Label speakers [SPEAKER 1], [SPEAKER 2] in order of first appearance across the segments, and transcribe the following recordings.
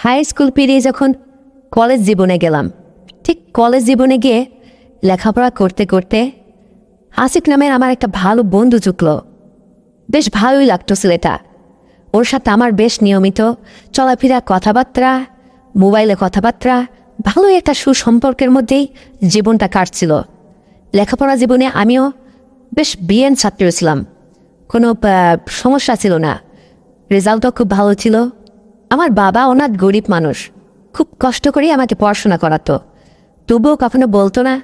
[SPEAKER 1] High school পেরিয়ে যখন college জীবনে গেলাম, ঠিক কলেজ জীবনে গিয়ে লেখাপড়া করতে করতে আসিফ নামের আমার একটা ভালো বন্ধু জুটল। বেশ ভালোই লাগতো ছেলেটা। ওর সাথে আমার বেশ নিয়মিত চলাফেরা, কথাবার্তা, মোবাইলে কথাবার্তা, ভালোই একটা সুসম্পর্কের মধ্যেই জীবনটা কাটছিল। লেখাপড়া জীবনে আমিও বেশ বিএন ছাত্র ছিলাম, কোনো সমস্যা ছিল না, রেজাল্টও খুব ভালো ছিল। আমার বাবা অনাথ গরিব মানুষ, খুব কষ্ট করে আমাকে পড়াশোনা করাতো। তবুও কখনো বলতো না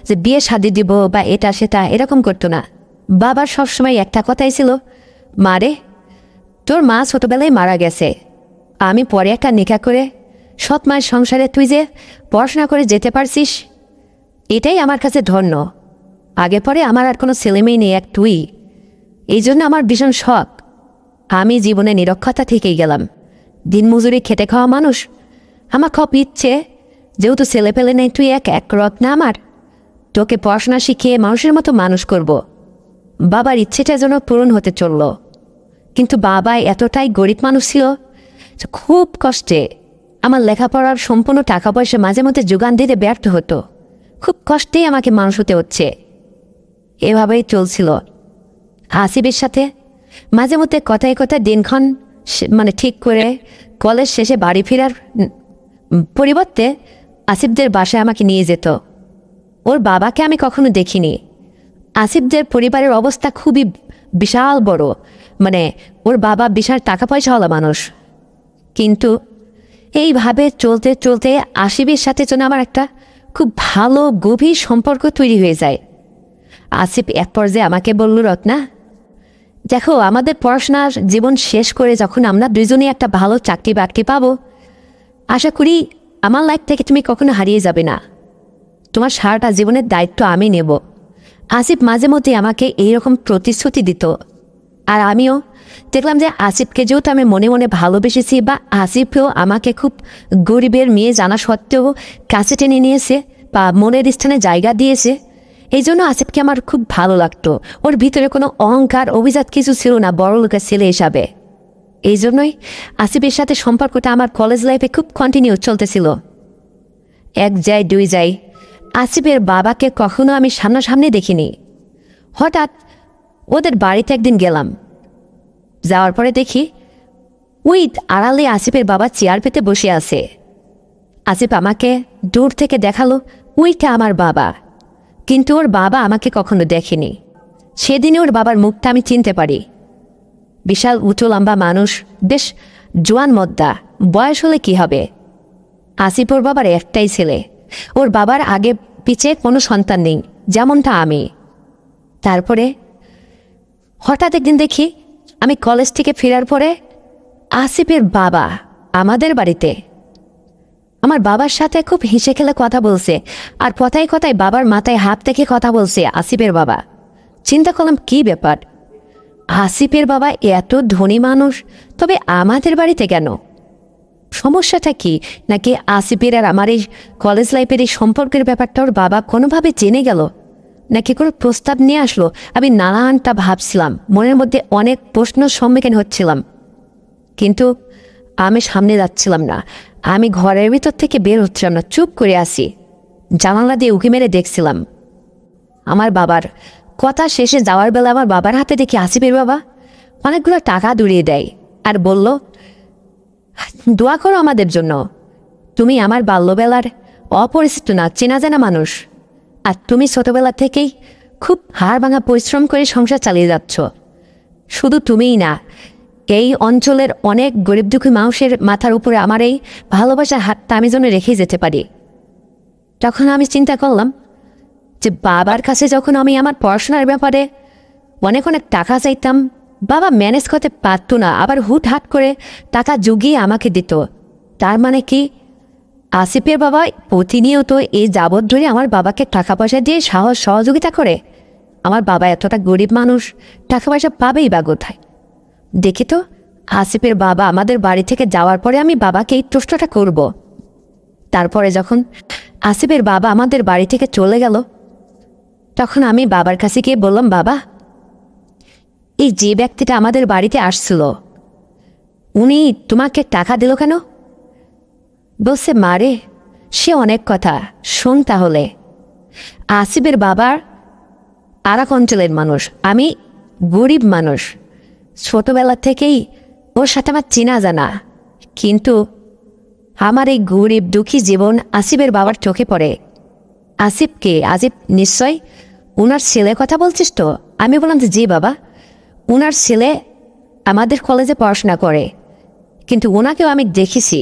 [SPEAKER 1] যে বিয়ে শাদি দিব বা এটা সেটা, এরকম করতো না। বাবার সবসময় একটা কথাই ছিল, মারে তোর মা ছোটবেলায় মারা গেছে, আমি পরে একটা নিকা করে সৎ মায়ের সংসারে তুই যে পড়াশোনা করে যেতে পারছিস, এটাই আমার কাছে ধন্য। আগে পরে আমার আর কোনো ছেলেমেয়ে নেই, এক তুই। এই জন্য আমার ভীষণ শখ। আমি জীবনে নিরক্ষতা থেকেই গেলাম, দিনমজুরি খেটে খাওয়া মানুষ। আমার খুব ইচ্ছে, যেহেতু ছেলে পেলে নেই, তুই এক রক না আমার, তোকে পড়াশোনা শিখিয়ে মানুষের মতো মানুষ করব। বাবার ইচ্ছেটা যেন পূরণ হতে চলল। কিন্তু বাবা এতটাই গরিব মানুষ ছিল, খুব কষ্টে আমার লেখাপড়ার সম্পূর্ণ টাকা পয়সা মাঝে মধ্যে যোগান দিতে ব্যর্থ হতো। খুব কষ্টেই আমাকে মানুষ হতে হচ্ছে। এভাবেই চলছিল। আসিফের সাথে মাঝে মধ্যে কথায় কথায় দিনক্ষণ ঠিক করে কলেজ শেষে বাড়ি ফেরার পরিবর্তে আসিফদের বাসায় আমাকে নিয়ে যেত। ওর বাবাকে আমি কখনো দেখিনি। আসিফদের পরিবারের অবস্থা খুবই বিশাল বড়, ওর বাবা বিশাল টাকা পয়সাওয়ালা মানুষ। কিন্তু এইভাবে চলতে চলতে আসিফের সাথে যেন আমার একটা খুব ভালো গভীর সম্পর্ক তৈরি হয়ে যায়। আসিফ এক পর্যায়ে আমাকে বলল, রত্না দেখো, আমাদের পড়াশোনার জীবন শেষ করে যখন আমরা দুইজনেই একটা ভালো চাকরি বাকরি পাবো, আশা করি আমার লাইফ থেকে তুমি কখনো হারিয়ে যাবে না। তোমার সারাটা জীবনের দায়িত্ব আমি নেব। আসিফ মাঝে মধ্যে আমাকে এইরকম প্রতিশ্রুতি দিত। আর আমিও দেখলাম যে আসিফকে যেহেতু আমি মনে মনে ভালোবেসেছি, বা আসিফেও আমাকে খুব গরিবের মেয়ে জানা সত্ত্বেও কাছে টেনে নিয়েছে বা মনের স্থানে জায়গা দিয়েছে, এই জন্য আসিফকে আমার খুব ভালো লাগতো। ওর ভিতরে কোনো অহংকার অভিজাত কিছু ছিল না বড় লোকের ছেলে হিসাবে। এই জন্যই আসিফের সাথে সম্পর্কটা আমার কলেজ লাইফে খুব কন্টিনিউ চলতেছিল। এক যাই দুই যাই, আসিফের বাবাকে কখনো আমি সামনাসামনি দেখিনি। হঠাৎ ওদের বাড়িতে একদিন গেলাম। যাওয়ার পরে দেখি ওই আড়ালে আসিফের বাবা চেয়ার পেতে বসে আছে। আসিফ আমাকে দূর থেকে দেখালো ওইটা আমার বাবা, কিন্তু ওর বাবা আমাকে কখনো দেখেনি। সেদিনে ওর বাবার মুখটা আমি চিনতে পারি। বিশাল উঁচু লম্বা মানুষ, বেশ জোয়ান মদ্দা। বয়স হলে কি হবে, আসিফ ওর বাবার একটাই ছেলে। ওর বাবার আগে পিছে কোনো সন্তান নেই, যেমনটা আমি। তারপরে হঠাৎ একদিন দেখি আমি কলেজ থেকে ফেরার পরে আসিফের বাবা আমাদের বাড়িতে। আমার বাবার সাথে খুব হেসে খেলে কথা বলছে, আর কথায় কথায় বাবার মাথায় হাত থেকে কথা বলছে আসিফের বাবা। চিন্তা করলাম, কি ব্যাপার, আসিফের বাবা এত ধনী মানুষ, তবে আমাদের বাড়িতে কেন? সমস্যাটা কি? নাকি আসিফের আর আমার এই কলেজ লাইফের এই সম্পর্কের ব্যাপারটা ওর বাবা কোনোভাবে জেনে গেল, নাকি কোনো প্রস্তাব নিয়ে আসলো? আমি নানানটা ভাবছিলাম, মনের মধ্যে অনেক প্রশ্নের সম্মুখীন হচ্ছিলাম, কিন্তু আমি সামনে যাচ্ছিলাম না। আমি ঘরের ভিতর থেকে বের হচ্ছিলাম না, চুপ করে আসি। জানালা দিয়ে উঁকি মেরে দেখছিলাম। আমার বাবার কথা শেষে যাওয়ার বেলা আমার বাবার হাতে দেখি আসিফের বাবা অনেকগুলো টাকা দূরিয়ে দেয় আর বলল, দোয়া করো আমাদের জন্য। তুমি আমার বাল্যবেলার অপরিচিত না, চেনা জানা মানুষ, আর তুমি ছোটবেলা থেকেই খুব হাড় ভাঙা পরিশ্রম করে সংসার চালিয়ে যাচ্ছ। শুধু তুমিই না, এই অঞ্চলের অনেক গরিব দুঃখী মানুষের মাথার উপরে আমার এই ভালোবাসার হাতটা আমি যেন রেখে যেতে পারি। তখন আমি চিন্তা করলাম যে বাবার কাছে যখন আমি আমার পড়াশোনার ব্যাপারে অনেক অনেক টাকা চাইতাম, বাবা ম্যানেজ করতে পারতো না, আবার হুটহাট করে টাকা জুগিয়ে আমাকে দিত। তার মানে কি, আসিফের বাবা প্রতিনিয়ত এই যাবৎ ধরে আমার বাবাকে টাকা পয়সা দিয়ে সহযোগিতা করে? আমার বাবা এতটা গরিব মানুষ, টাকা পয়সা পাবেই বা কোথায়? দেখি তো, আসিফের বাবা আমাদের বাড়ি থেকে যাওয়ার পরে আমি বাবাকে এই প্রশ্নটা করব। তারপরে যখন আসিফের বাবা আমাদের বাড়ি থেকে চলে গেল, তখন আমি বাবার কাছে গিয়ে বললাম, বাবা, এই যে ব্যক্তিটা আমাদের বাড়িতে আসছিল, উনি তোমাকে টাকা দিল কেন? বলছে মারে সে অনেক কথা, শোন তাহলে। আসিফের বাবার আর এক অঞ্চলের মানুষ, আমি গরিব মানুষ, ছোটবেলা থেকেই ওর সাথে আমার চেনা জানা, কিন্তু আমার এই গরিব দুঃখী জীবন আসিফের বাবার চোখে পড়ে। আসিফকে, আসিফ নিশ্চয় উনার ছেলে কথা বলছিস তো? আমি বললাম যে জি বাবা, উনার ছেলে আমাদের কলেজে পড়াশোনা করে, কিন্তু ওনাকেও আমি দেখেছি,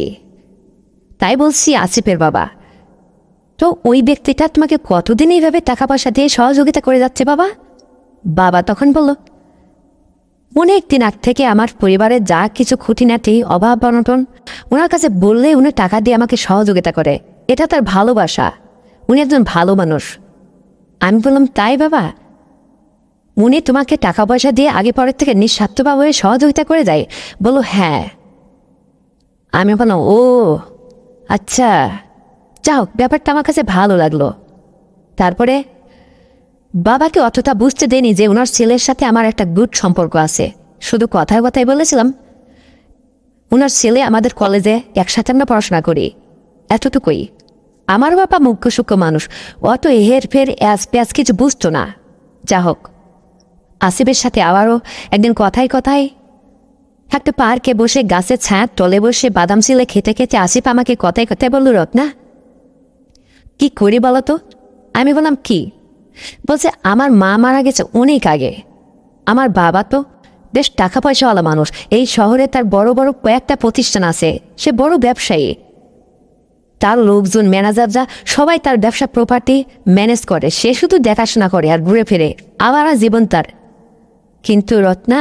[SPEAKER 1] তাই বলছি আসিফের বাবা। তো ওই ব্যক্তিটা তোমাকে কতদিন এইভাবে টাকা পয়সা দিয়ে সহযোগিতা করে যাচ্ছে বাবা? বাবা তখন বলল, অনেক দিন আগ থেকে আমার পরিবারের যা কিছু খুঁটিনাটি অভাব অনটন ওনার কাছে বললে উনি টাকা দিয়ে আমাকে সহযোগিতা করে, এটা তার ভালোবাসা, উনি একজন ভালো মানুষ। আমি বললাম তাই বাবা, উনি তোমাকে টাকা পয়সা দিয়ে আগে পরের থেকে নিঃস্বার্থভাবে সহযোগিতা করে যায়? বলো হ্যাঁ। আমি বললাম ও আচ্ছা, যাও, ব্যাপারটা আমার কাছে ভালো লাগলো। তারপরে বাবাকে অতটা বুঝতে দেয়নি যে ওনার ছেলের সাথে আমার একটা গুড সম্পর্ক আছে, শুধু কথায় কথায় বলেছিলাম ওনার ছেলে আমাদের কলেজে একসাথে আমরা পড়াশোনা করি, এতটুকুই। আমার বাবা মুখ্য সূক্ষ্ম মানুষ, অত হের ফের অ্যাজ প্যাজ কিছু বুঝতো না। যা হোক, আসিফের সাথে আবারও একদিন কথায় কথায় একটা পার্কে বসে গাছের ছায়ার তলে বসে বাদাম ছিলে খেতে খেতে আসিফ আমাকে কথায় কথায় বলল, রত্না কি করি বলো তো? আমি বললাম কি? বলছে আমার মা মারা গেছে অনেক আগে, আমার বাবা তো বেশ টাকা পয়সাওয়ালা মানুষ, এই শহরে তার বড় বড় কয়েকটা প্রতিষ্ঠান আছে, সে বড় ব্যবসায়ী, তার লোকজন ম্যানেজার যা সবাই তার ব্যবসা প্রপার্টি ম্যানেজ করে, সে শুধু দেখাশোনা করে আর ঘুরে ফিরে, আবার জীবন তার। কিন্তু রত্না,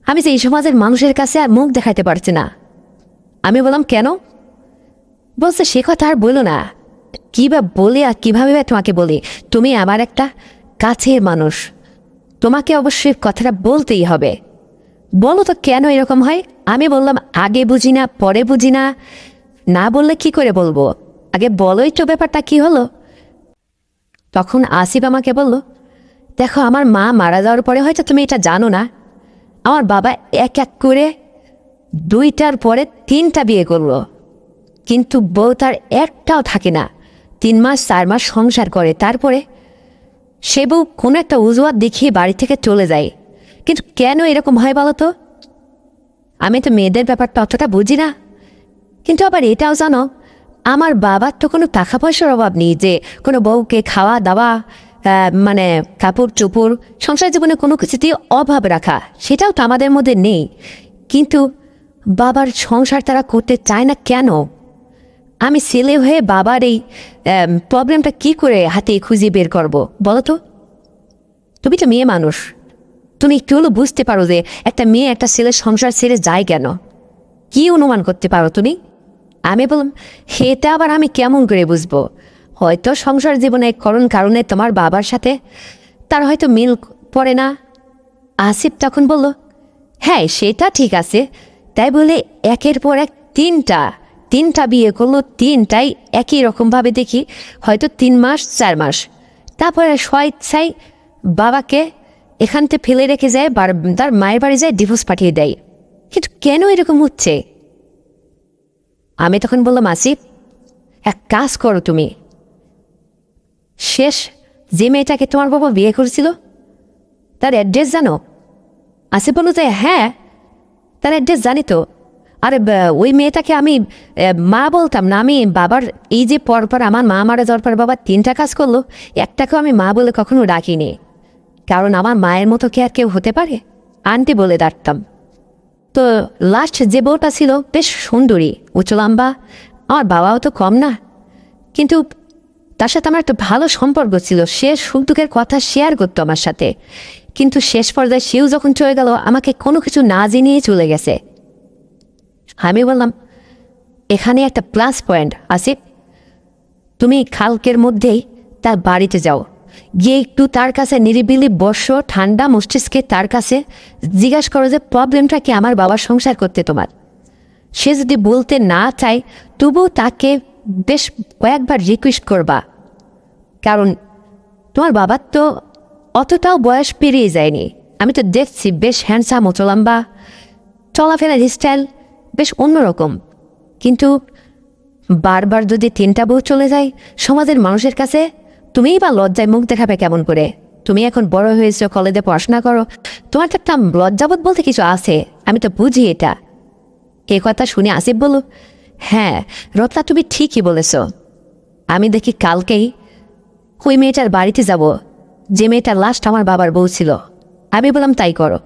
[SPEAKER 1] আমি যে এই সমাজের মানুষের কাছে আর মুখ দেখাতে পারছি না। আমি বললাম কেন? বলছে সে কথা আর বলো না, কী বা বলে আর কীভাবে তোমাকে বলি, তুমি আমার একটা কাছের মানুষ, তোমাকে অবশ্যই কথাটা বলতেই হবে। বলো তো কেন এরকম হয়? আমি বললাম আগে বুঝি না, পরে বুঝি না, না বললে কি করে বলবো, আগে বলোই তো ব্যাপারটা কি হলো। তখন আসিফ আমাকে বলল, দেখো আমার মা মারা যাওয়ার পরে হয়তো তুমি এটা জানো না, আমার বাবা এক এক করে 2টার পরে 3টা বিয়ে করলো, কিন্তু বউ তার একটাও থাকে না, 3 মাস 4 মাস সংসার করে, তারপরে সে বউ কোনো একটা অজুহাত দেখিয়ে বাড়ি থেকে চলে যায়। কিন্তু কেন এরকম হয় বলো তো? আমি তো মেয়েদের ব্যাপারটা অতটা বুঝি না, কিন্তু আবার এটাও জানো আমার বাবার তো কোনো টাকা পয়সার অভাব নেই যে কোনো বউকে খাওয়া দাওয়া, মানে কাপড় চোপড়, সংসার জীবনে কোনো কিছুতেই অভাব রাখা, সেটাও তো আমাদের মধ্যে নেই। কিন্তু বাবার সংসার তারা করতে চায় না কেন? আমি ছেলে হয়ে বাবার এই প্রবলেমটা কি করে হাতে খুঁজে বের করব বলো তো? তুমি তো মেয়ে মানুষ, তুমি একটু হলেও বুঝতে পারো যে একটা মেয়ে একটা ছেলের সংসার ছেড়ে যায় কেন, কি অনুমান করতে পারো তুমি? আমি বললাম সেটা আবার আমি কেমন করে বুঝবো, হয়তো সংসার জীবনে কারণে তোমার বাবার সাথে তার হয়তো মিল পড়ে না। আসিফ তখন বলল, হ্যাঁ সেটা ঠিক আছে, তাই বলে একের পর এক 3টা বিয়ে করলো, 3টাই একই রকমভাবে দেখি, হয়তো 3 মাস 4 মাস, তারপরে স্বেচ্ছায় বাবাকে এখান থেকে ফেলে রেখে যায়, তার মায়ের বাড়ি যায় ডিভোর্স পাঠিয়ে দেয়। কিন্তু কেন এরকম হচ্ছে? আমি তখন বললাম, আসিফ এক কাজ করো তুমি, শেষ যে মেয়েটাকে তোমার বাবা বিয়ে করেছিল তার অ্যাড্রেস জানো? আসিফ বলল যে হ্যাঁ তার অ্যাড্রেস জানি তো। আরে ওই মেয়েটাকে আমি মা বলতাম না, আমি বাবার এই যে পরপর আমার মা মারা যাওয়ার পর বাবা 3টা কাজ করলো, একটাকেও আমি মা বলে কখনো ডাকিনি, কারণ আমার মায়ের মতো কি আর কেউ হতে পারে, আন্টি বলে ডাকতাম। তো লাস্ট যে বউটা ছিল বেশ সুন্দরী, উঁচু লম্বা, আমার বাবাও তো কম না, কিন্তু তার সাথে আমার একটা ভালো সম্পর্ক ছিল, সে সুখ দুঃখের কথা শেয়ার করতো আমার সাথে, কিন্তু শেষ পর্যায়ে সেও যখন চলে গেল আমাকে কোনো কিছু না জানিয়ে চলে গেছে। আমি বললাম এখানে একটা প্লাস পয়েন্ট আছে, তুমি কালকের মধ্যেই তার বাড়িতে যাও, গিয়ে একটু তার কাছে নিরিবিলি বসো, ঠান্ডা মস্তিষ্কে তার কাছে জিজ্ঞাসা করো যে প্রবলেমটা কি আমার বাবার সংসার করতে তোমার। সে যদি বলতে না চায় তবুও তাকে বেশ কয়েকবার রিকোয়েস্ট করবা, কারণ তোমার বাবার তো অতটাও বয়স পেরিয়ে যায়নি, আমি তো দেখছি বেশ হ্যান্ডসাম, চলাম্বা, চলাফেরার স্টাইল বেশ অন্যরকম, কিন্তু বারবার যদি 3টা বউ চলে যায় সমাজের মানুষের কাছে, তুমিই বা লজ্জায় মুখ দেখাবে কেমন করে? তুমি এখন বড় হয়েছো, কলেজে পড়াশোনা করো, তোমার তো একটা লজ্জাবোধ বলতে কিছু আছে, আমি তো বুঝি এটা। এ কথা শুনে আসিফ বলল, হ্যাঁ রত্না, তুমি ঠিকই বলেছ। আমি দেখি কালকেই ওই মেয়েটার বাড়িতে যাব, যে মেয়েটার লাস্ট আমার বাবার বউ ছিল। আমি বললাম তাই করো,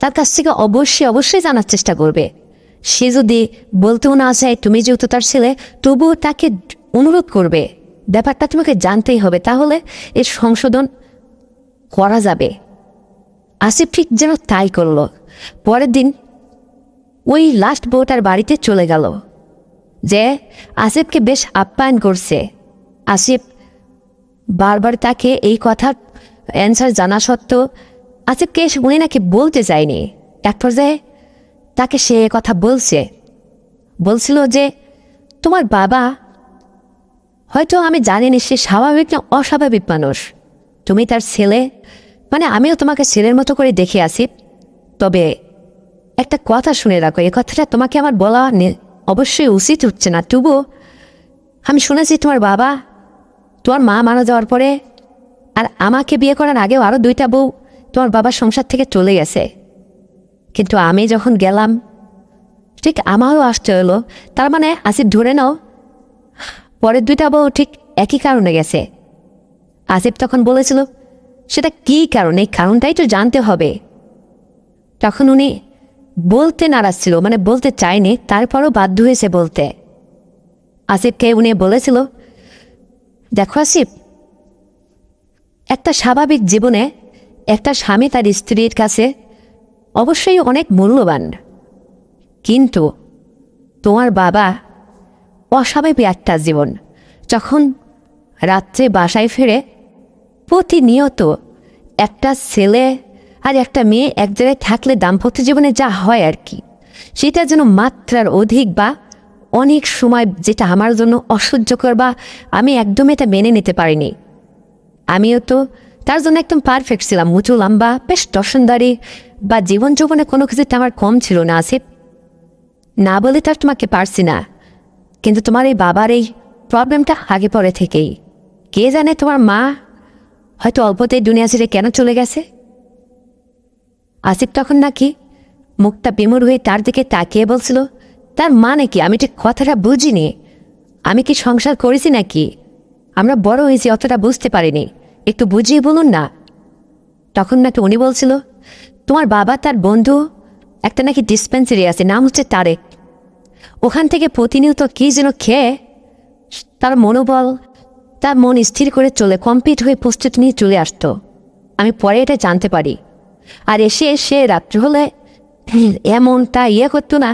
[SPEAKER 1] তার কাছ থেকে অবশ্যই জানার চেষ্টা করবে। সে যদি বলতেও না চায়, তুমি যেহেতু তার ছেলে, তবুও তাকে অনুরোধ করবে। ব্যাপারটা তোমাকে জানতেই হবে, তাহলে এর সংশোধন করা যাবে। আসিফ ঠিক যেন তাই করল। পরের দিন ওই লাস্ট বউটার বাড়িতে চলে গেল, যে আসিফকে বেশ আপ্যায়ন করছে। আসিফ বারবার তাকে এই কথার অ্যান্সার জানা সত্ত্বেও আসিফকে উনি নাকি বলতে চায়নি। এক পর্যায়ে তাকে সে কথা বলছিল যে তোমার বাবা, হয়তো আমি জানি না সে স্বাভাবিক না অস্বাভাবিক মানুষ, তুমি তার ছেলে, মানে আমিও তোমাকে ছেলের মতো করে দেখে আসি। তবে একটা কথা শুনে রাখো, এ কথাটা তোমাকে আমার বলা অবশ্যই উচিত হচ্ছে না, তবুও আমি শুনেছি তোমার বাবা, তোমার মা মারা যাওয়ার পরে আর আমাকে বিয়ে করার আগেও আরও 2টা বউ তোমার বাবার সংসার থেকে চলে গেছে। কিন্তু আমি যখন গেলাম ঠিক আমারও আসতে হলো। তার মানে আসিফ ধরে নাও পরের 2টা বউ ঠিক একই কারণে গেছে। আসিফ তখন বলেছিল, সেটা কী কারণ, এই কারণটাই তো জানতে হবে। তখন উনি বলতে নারাজ ছিল, মানে বলতে চায়নি, তারপরও বাধ্য হয়েছে বলতে। আসিফকে উনি বলেছিল, দেখো আসিফ, একটা স্বাভাবিক জীবনে একটা স্বামী তার স্ত্রীর কাছে অবশ্যই অনেক মূল্যবান, কিন্তু তোমার বাবা অস্বাভাবিক একটা জীবন। যখন রাত্রে বাসায় ফিরে প্রতিনিয়ত একটা ছেলে আর একটা মেয়ে এক জায়গায় থাকলে দাম্পত্য জীবনে যা হয় আর কি, সেটা যেন মাত্রার অধিক বা অনেক সময়, যেটা আমার জন্য অসহ্যকর বা আমি একদম এটা মেনে নিতে পারিনি। আমিও তো তার জন্য একদম পারফেক্ট ছিলাম, উঁচু লম্বা, বেশ দর্শনদারি বা জীবন যৌবনে কোনো কিছুতে আমার কম ছিল না। আসিফ, না বলে তার তোমাকে পারছি না, কিন্তু তোমার এই বাবার এই প্রবলেমটা আগে পরে থেকেই। কে জানে তোমার মা হয়তো অল্পতেই দুনিয়া ছেড়ে কেন চলে গেছে। আসিফ তখন নাকি মুখটা বিমূঢ় হয়ে তার দিকে তাকিয়ে বলছিল, তার মানে কি? আমি ঠিক কথাটা বুঝিনি। আমি কি সংসার করেছি নাকি? আমরা বড় হয়েছি, অতটা বুঝতে পারিনি, একটু বুঝিয়ে বলুন না। তখন নাকি উনি বলছিল, তোমার বাবা তার বন্ধু একটা নাকি ডিসপেন্সারি আছে, নাম হচ্ছে তারেক, ওখান থেকে প্রতিনিয়ত কী যেন খেয়ে তার মনোবল, তার মন স্থির করে চলে কমপ্লিট হয়ে প্রস্তুতি নিয়ে চলে আসতো। আমি পরে এটা জানতে পারি। আর এসে রাত্রে হলে এমনটা করতো না,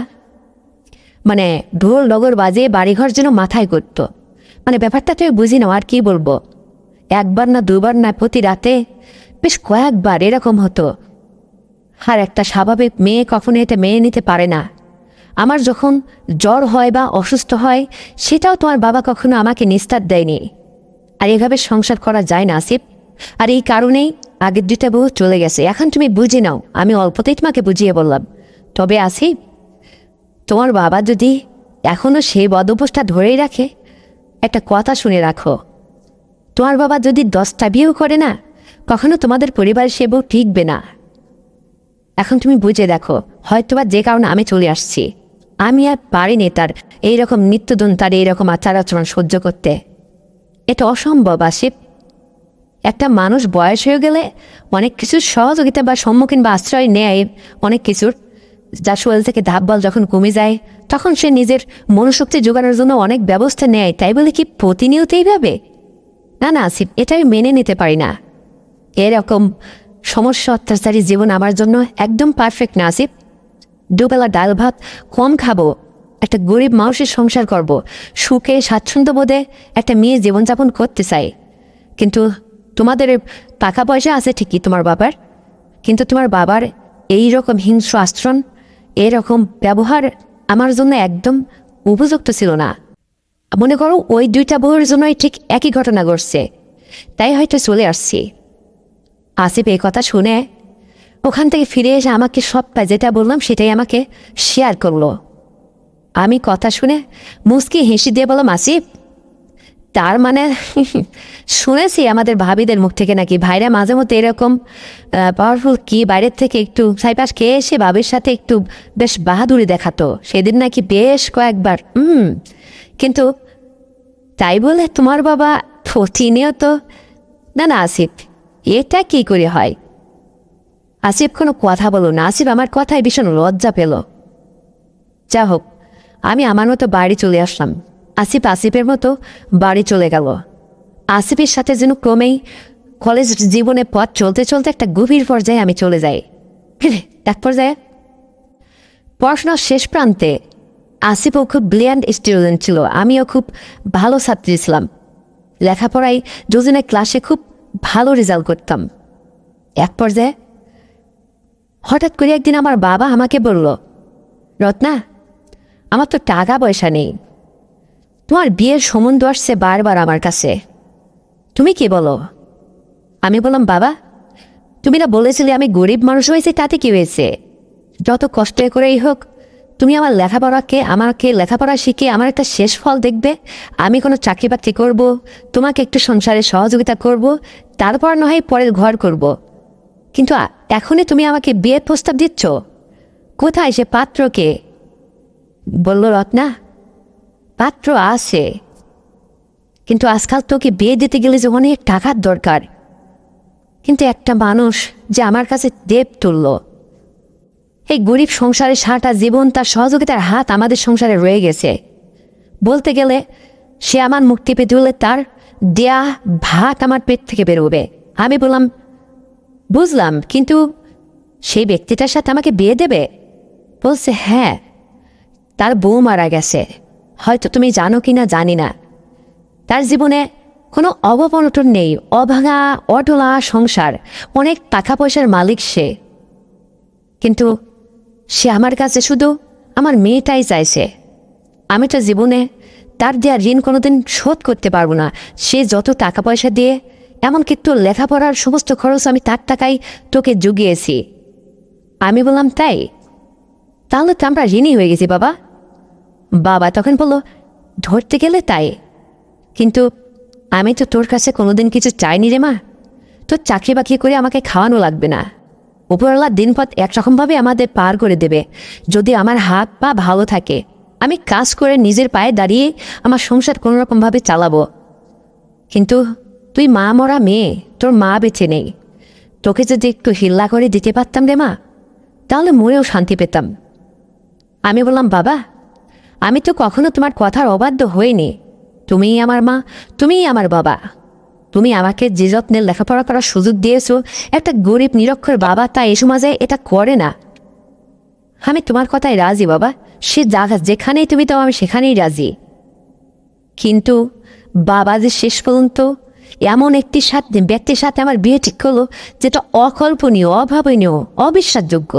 [SPEAKER 1] মানে ঢোল ডগর বাজে বাড়িঘর যেন মাথায় করতো। মানে ব্যাপারটা তো বুঝি না, আর কি বলবো। একবার না দুবার না, প্রতি রাতে বেশ কয়েকবার এরকম হতো। আর একটা স্বাভাবিক মেয়ে কখনো এটা মেনে নিতে পারে না। আমার যখন জ্বর হয় বা অসুস্থ হয়, সেটাও তোমার বাবা কখনো আমাকে নিস্তার দেয়নি। আর এভাবে সংসার করা যায় না আসিফ। আর এই কারণেই আগের 2টা বউ চলে গেছে। এখন তুমি বুঝে নাও, আমি অল্পতেই তোমাকে বুঝিয়ে বললাম। তবে আসিফ, তোমার বাবা যদি এখনও সেই বদভ্যাসটা ধরেই রাখে, একটা কথা শুনে রাখো, তোমার বাবা যদি 10টা বিয়েও করে না, কখনো তোমাদের পরিবারের সে বউ টিকবে না। এখন তুমি বুঝে দেখো, হয়তোবা যে কারণে আমি চলে আসছি, আমি আর পারিনি তার এইরকম নিত্যদিন তার এইরকম আচার আচরণ সহ্য করতে। এটা অসম্ভব আসিফ। একটা মানুষ বয়স হয়ে গেলে অনেক কিছুর সহযোগিতা বা সম্মুখীন বা আশ্রয় নেয়, অনেক কিছুর, যার শরীর থেকে ধাপ বল যখন কমে যায়, তখন সে নিজের মনোশক্তি জোগানোর জন্য অনেক ব্যবস্থা নেয়। তাই বলে কি প্রতিনিয়ত এইভাবে? না না আসিফ, এটা আমি মেনে নিতে পারি না। এরকম সমস্যা অত্যাচারী জীবন আমার জন্য একদম পারফেক্ট না আসিফ। দুবেলা ডাল ভাত কম খাবো, একটা গরিব মানুষের সংসার করব, সুখে স্বাচ্ছন্দ্য বোধে একটা মেয়ে জীবনযাপন করতে চাই। কিন্তু তোমাদের টাকা পয়সা আছে ঠিকই তোমার বাবার, কিন্তু তোমার বাবার এই রকম হিংস্র আচরণ, এরকম ব্যবহার আমার জন্য একদম উপযুক্ত ছিল না। মনে করো ওই 2টা বউয়ের জন্যই ঠিক একই ঘটনা ঘটছে, তাই হয়তো চলে আসছি। আসিফ এই কথা শুনে ওখান থেকে ফিরে এসে আমাকে সবটা যেটা বললাম সেটাই আমাকে শেয়ার করলো। আমি কথা শুনে মুস্কি হেসে দিয়ে বললাম, আসিফ, তার মানে শুনেছি আমাদের ভাবিদের মুখ থেকে নাকি ভাইরা মাঝে মধ্যে এরকম পাওয়ারফুল কি বাইরের থেকে একটু সাইপাস খেয়ে এসে ভাবির সাথে একটু বেশ বাহাদুরি দেখাতো, সেদিন নাকি বেশ কয়েকবার। কিন্তু তাই বলে তোমার বাবা প্রতিনিয়ত? না না আসিফ, এটা কি করে হয়? আসিফ কোনো কথা বলো না। আসিফ আমার কথায় ভীষণ লজ্জা পেল। যা হোক, আমি আমার মতো বাড়ি চলে আসলাম। আসিফের মতো বাড়ি চলে গেল। আসিফের সাথে যেন ক্রমেই কলেজ জীবনে পথ চলতে চলতে একটা গভীর পর্যায়ে আমি চলে যাই। এক পর্যায়ে পড়াশোনার শেষ প্রান্তে আসিফও খুব ব্রিলিয়ান্ট স্টুডেন্ট ছিল, আমিও খুব ভালো ছাত্রী ছিলাম। লেখাপড়ায় দুজনে ক্লাসে খুব ভালো রেজাল্ট করতাম। এক পর্যায়ে হঠাৎ করে একদিন আমার বাবা আমাকে বলল, রত্না, আমার তো টাকা পয়সা নেই, তোমার বিয়ের সম্বন্ধ আসছে বারবার আমার কাছে, তুমি কি বলো? আমি বললাম, বাবা, তুমি না বলেছিলে আমি গরিব মানুষ হয়েছি, তাতে কি হয়েছে? যত কষ্ট করেই হোক তুমি আমাকে লেখাপড়া শিখে আমার একটা শেষ ফল দেখবে, আমি কোনো চাকরি বাকরি করবো, তোমাকে একটু সংসারে সহযোগিতা করব, তারপর না হয় পরের ঘর করব। কিন্তু এখনই তুমি আমাকে বিয়ের প্রস্তাব দিচ্ছ, কোথায় সে পাত্রকে? বলল, রত্না, পাত্র আছে, কিন্তু আজকাল তোকে বিয়ে দিতে গেলে যে অনেক টাকার দরকার। কিন্তু একটা মানুষ যে আমার কাছে দেব তুলল, এই গরিব সংসারে সারাটা জীবন তার সহযোগিতার হাত আমাদের সংসারে রয়ে গেছে। বলতে গেলে সে আমার মুখ টিপে তুললে তার দেয়া ভাত আমার পেট থেকে বেরোবে। আমি বললাম, বুঝলাম, কিন্তু সেই ব্যক্তিটার সাথে আমাকে বিয়ে দেবে? বলছে, হ্যাঁ, তার বউ মারা গেছে, হয়তো তুমি জানো কি না জানি না। তার জীবনে কোনো অভাব অনটন নেই, অভাঙা অটলা সংসার, অনেক টাকা পয়সার মালিক সে। কিন্তু সে আমার কাছে শুধু আমার মেয়েটাই চাইছে। আমি তো জীবনে তার দেওয়া ঋণ কোনোদিন শোধ করতে পারবো না। সে যত টাকা পয়সা দিয়ে, এমনকি তোর লেখাপড়ার সমস্ত খরচ আমি তার টাকায় তোকে জুগিয়েছি। আমি বললাম, তাই? তাহলে তো আমরা ঋণই হয়ে গেছি বাবা। বাবা তখন বলল, ধরতে গেলে তাই, কিন্তু আমি তো তোর কাছে কোনোদিন কিছু চাইনি রে মা। তোর চাকরি বাকরি করে আমাকে খাওয়ানো লাগবে না, উপরওয়ালা দিনপথ একরকমভাবে আমাদের পার করে দেবে। যদি আমার হাত পা ভালো থাকে, আমি কাজ করে নিজের পায়ে দাঁড়িয়ে আমার সংসার কোনোরকমভাবে চালাবো। কিন্তু তুই মা মরা মেয়ে, তোর মা বেঁচে নেই, তোকে যদি একটু হিল্লা করে দিতে পারতাম রে মা, তাহলে মনেও শান্তি পেতাম। আমি বললাম, বাবা, আমি তো কখনো তোমার কথার অবাধ্য হইনি। তুমিই আমার মা, তুমিই আমার বাবা। তুমি আমাকে যে যত্নে লেখাপড়া করার সুযোগ দিয়েছো, একটা গরিব নিরক্ষর বাবা তা এ সমাজে এটা করে না। আমি তোমার কথায় রাজি বাবা, সে জায়গা যেখানেই তুমি তো আমি সেখানেই রাজি। কিন্তু বাবা যে শেষ পর্যন্ত এমন একটি ব্যক্তির সাথে আমার বিয়ে ঠিক করলো, যেটা অকল্পনীয়, অভাবনীয়, অবিশ্বাসযোগ্য,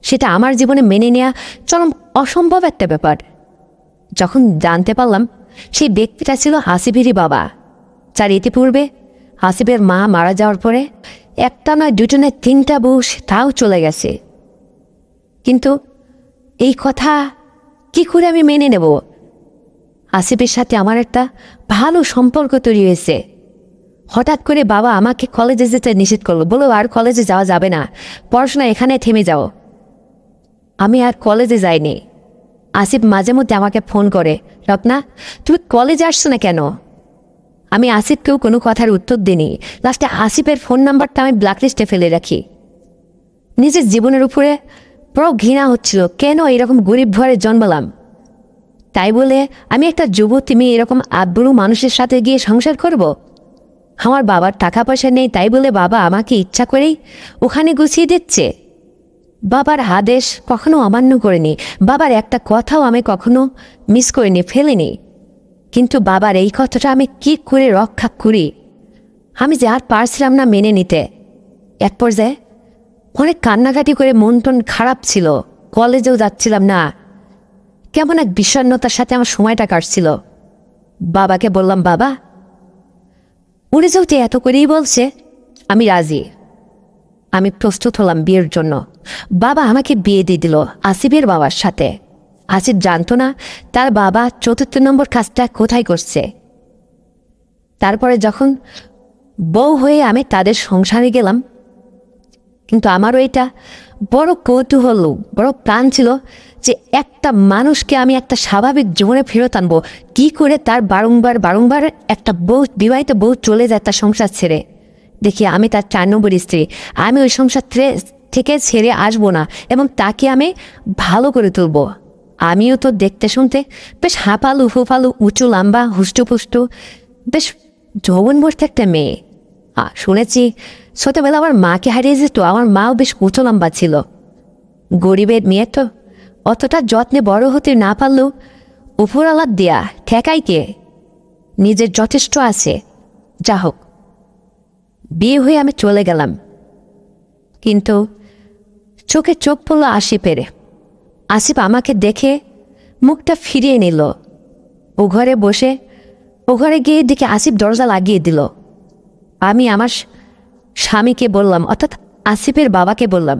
[SPEAKER 1] সেটা আমার জীবনে মেনে নেওয়া চরম অসম্ভব একটা ব্যাপার। যখন জানতে পারলাম সেই ব্যক্তিটা ছিল আসিফেরই বাবা, যার ইতিপূর্বে আসিফের মা মারা যাওয়ার পরে একটা নয়, দুটো নয়, তিনটা বউ তাও চলে গেছে। কিন্তু এই কথা কি করে আমি মেনে নেব? আসিফের সাথে আমার একটা ভালো সম্পর্ক তৈরি হয়েছে। হঠাৎ করে বাবা আমাকে কলেজে যেতে নিষেধ করলো, বললো আর কলেজে যাওয়া যাবে না, পড়াশোনা এখানে থেমে যাও। আমি আর কলেজে যাইনি। আসিফ মাঝে মধ্যে আমাকে ফোন করে, রত্না, তুমি কলেজে আসছো না কেন? আমি আসিফকেও কোনো কথার উত্তর দিইনি। লাস্টে আসিফের ফোন নাম্বারটা আমি ব্ল্যাকলিস্টে ফেলে রাখি। নিজের জীবনের উপরে বড় ঘৃণা হচ্ছিল, কেন এরকম গরিব ঘরে জন্মালাম। তাই বলে আমি একটা যুবতী মেয়ে এরকম আব্রু মানুষের সাথে গিয়ে সংসার করব? আমার বাবার টাকা পয়সা নেই, তাই বলে বাবা আমাকে ইচ্ছা করেই ওখানে গুছিয়ে দিচ্ছে। বাবার আদেশ কখনো অমান্য করিনি, বাবার একটা কথাও আমি কখনো মিস করিনি, ফেলিনি। কিন্তু বাবার এই কথাটা আমি কি করে রক্ষা করি? আমি যে আর পারছিলাম না মেনে নিতে। এক পর্যায়ে অনেক কান্নাকাটি করে মন টন খারাপ ছিল, কলেজেও যাচ্ছিলাম না, কেমন এক বিষণ্ণতার সাথে আমার সময়টা কাটছিল। বাবাকে বললাম, বাবা, উনি যেহেতু এত করেই বলছে, আমি রাজি, আমি প্রস্তুত হলাম বিয়ের জন্য। বাবা আমাকে বিয়ে দিয়ে দিল আসিফের বাবার সাথে। আসিফ জানতো না তার বাবা ৪র্থ নম্বর কাজটা কোথায় করছে। তারপরে যখন বউ হয়ে আমি তাদের সংসারে গেলাম, কিন্তু আমারও এটা বড় কৌতূহল, বড় প্রাণ ছিল যে একটা মানুষকে আমি একটা স্বাভাবিক জীবনে ফেরত আনবো কী করে। তার বারংবার একটা বউ, বিবাহিত বউ চলে যায় তার সংসার ছেড়ে। দেখি আমি তার ৪ নম্বর স্ত্রী, আমি ওই সংসার থেকে ছেড়ে আসবো না এবং তাকে আমি ভালো করে তুলব। আমিও তো দেখতে শুনতে বেশ হাঁপালু হুফালু, উঁচু লম্বা, হুষ্টপুষ্টু, বেশ যৌবন ভর্তি একটা মেয়ে। শুনেছি ছোটবেলা আমার মাকে হারিয়ে যেত, আমার মাও বেশ উঁচু লম্বা ছিল। গরিবের মেয়ে তো অতটা যত্নে বড় হতে না পারলেও উপরালার দেয়া ঠেকাইকে নিজের যথেষ্ট আছে। যা হোক, বিয়ে হয়ে আমি চলে গেলাম, কিন্তু চোখে চোখ পড়ল আসিফের। আসিফ আমাকে দেখে মুখটা ফিরিয়ে নিল। ও ঘরে গিয়ে দেখে আসিফ দরজা লাগিয়ে দিল। আমি আমার স্বামীকে বললাম, অর্থাৎ আসিফের বাবাকে বললাম,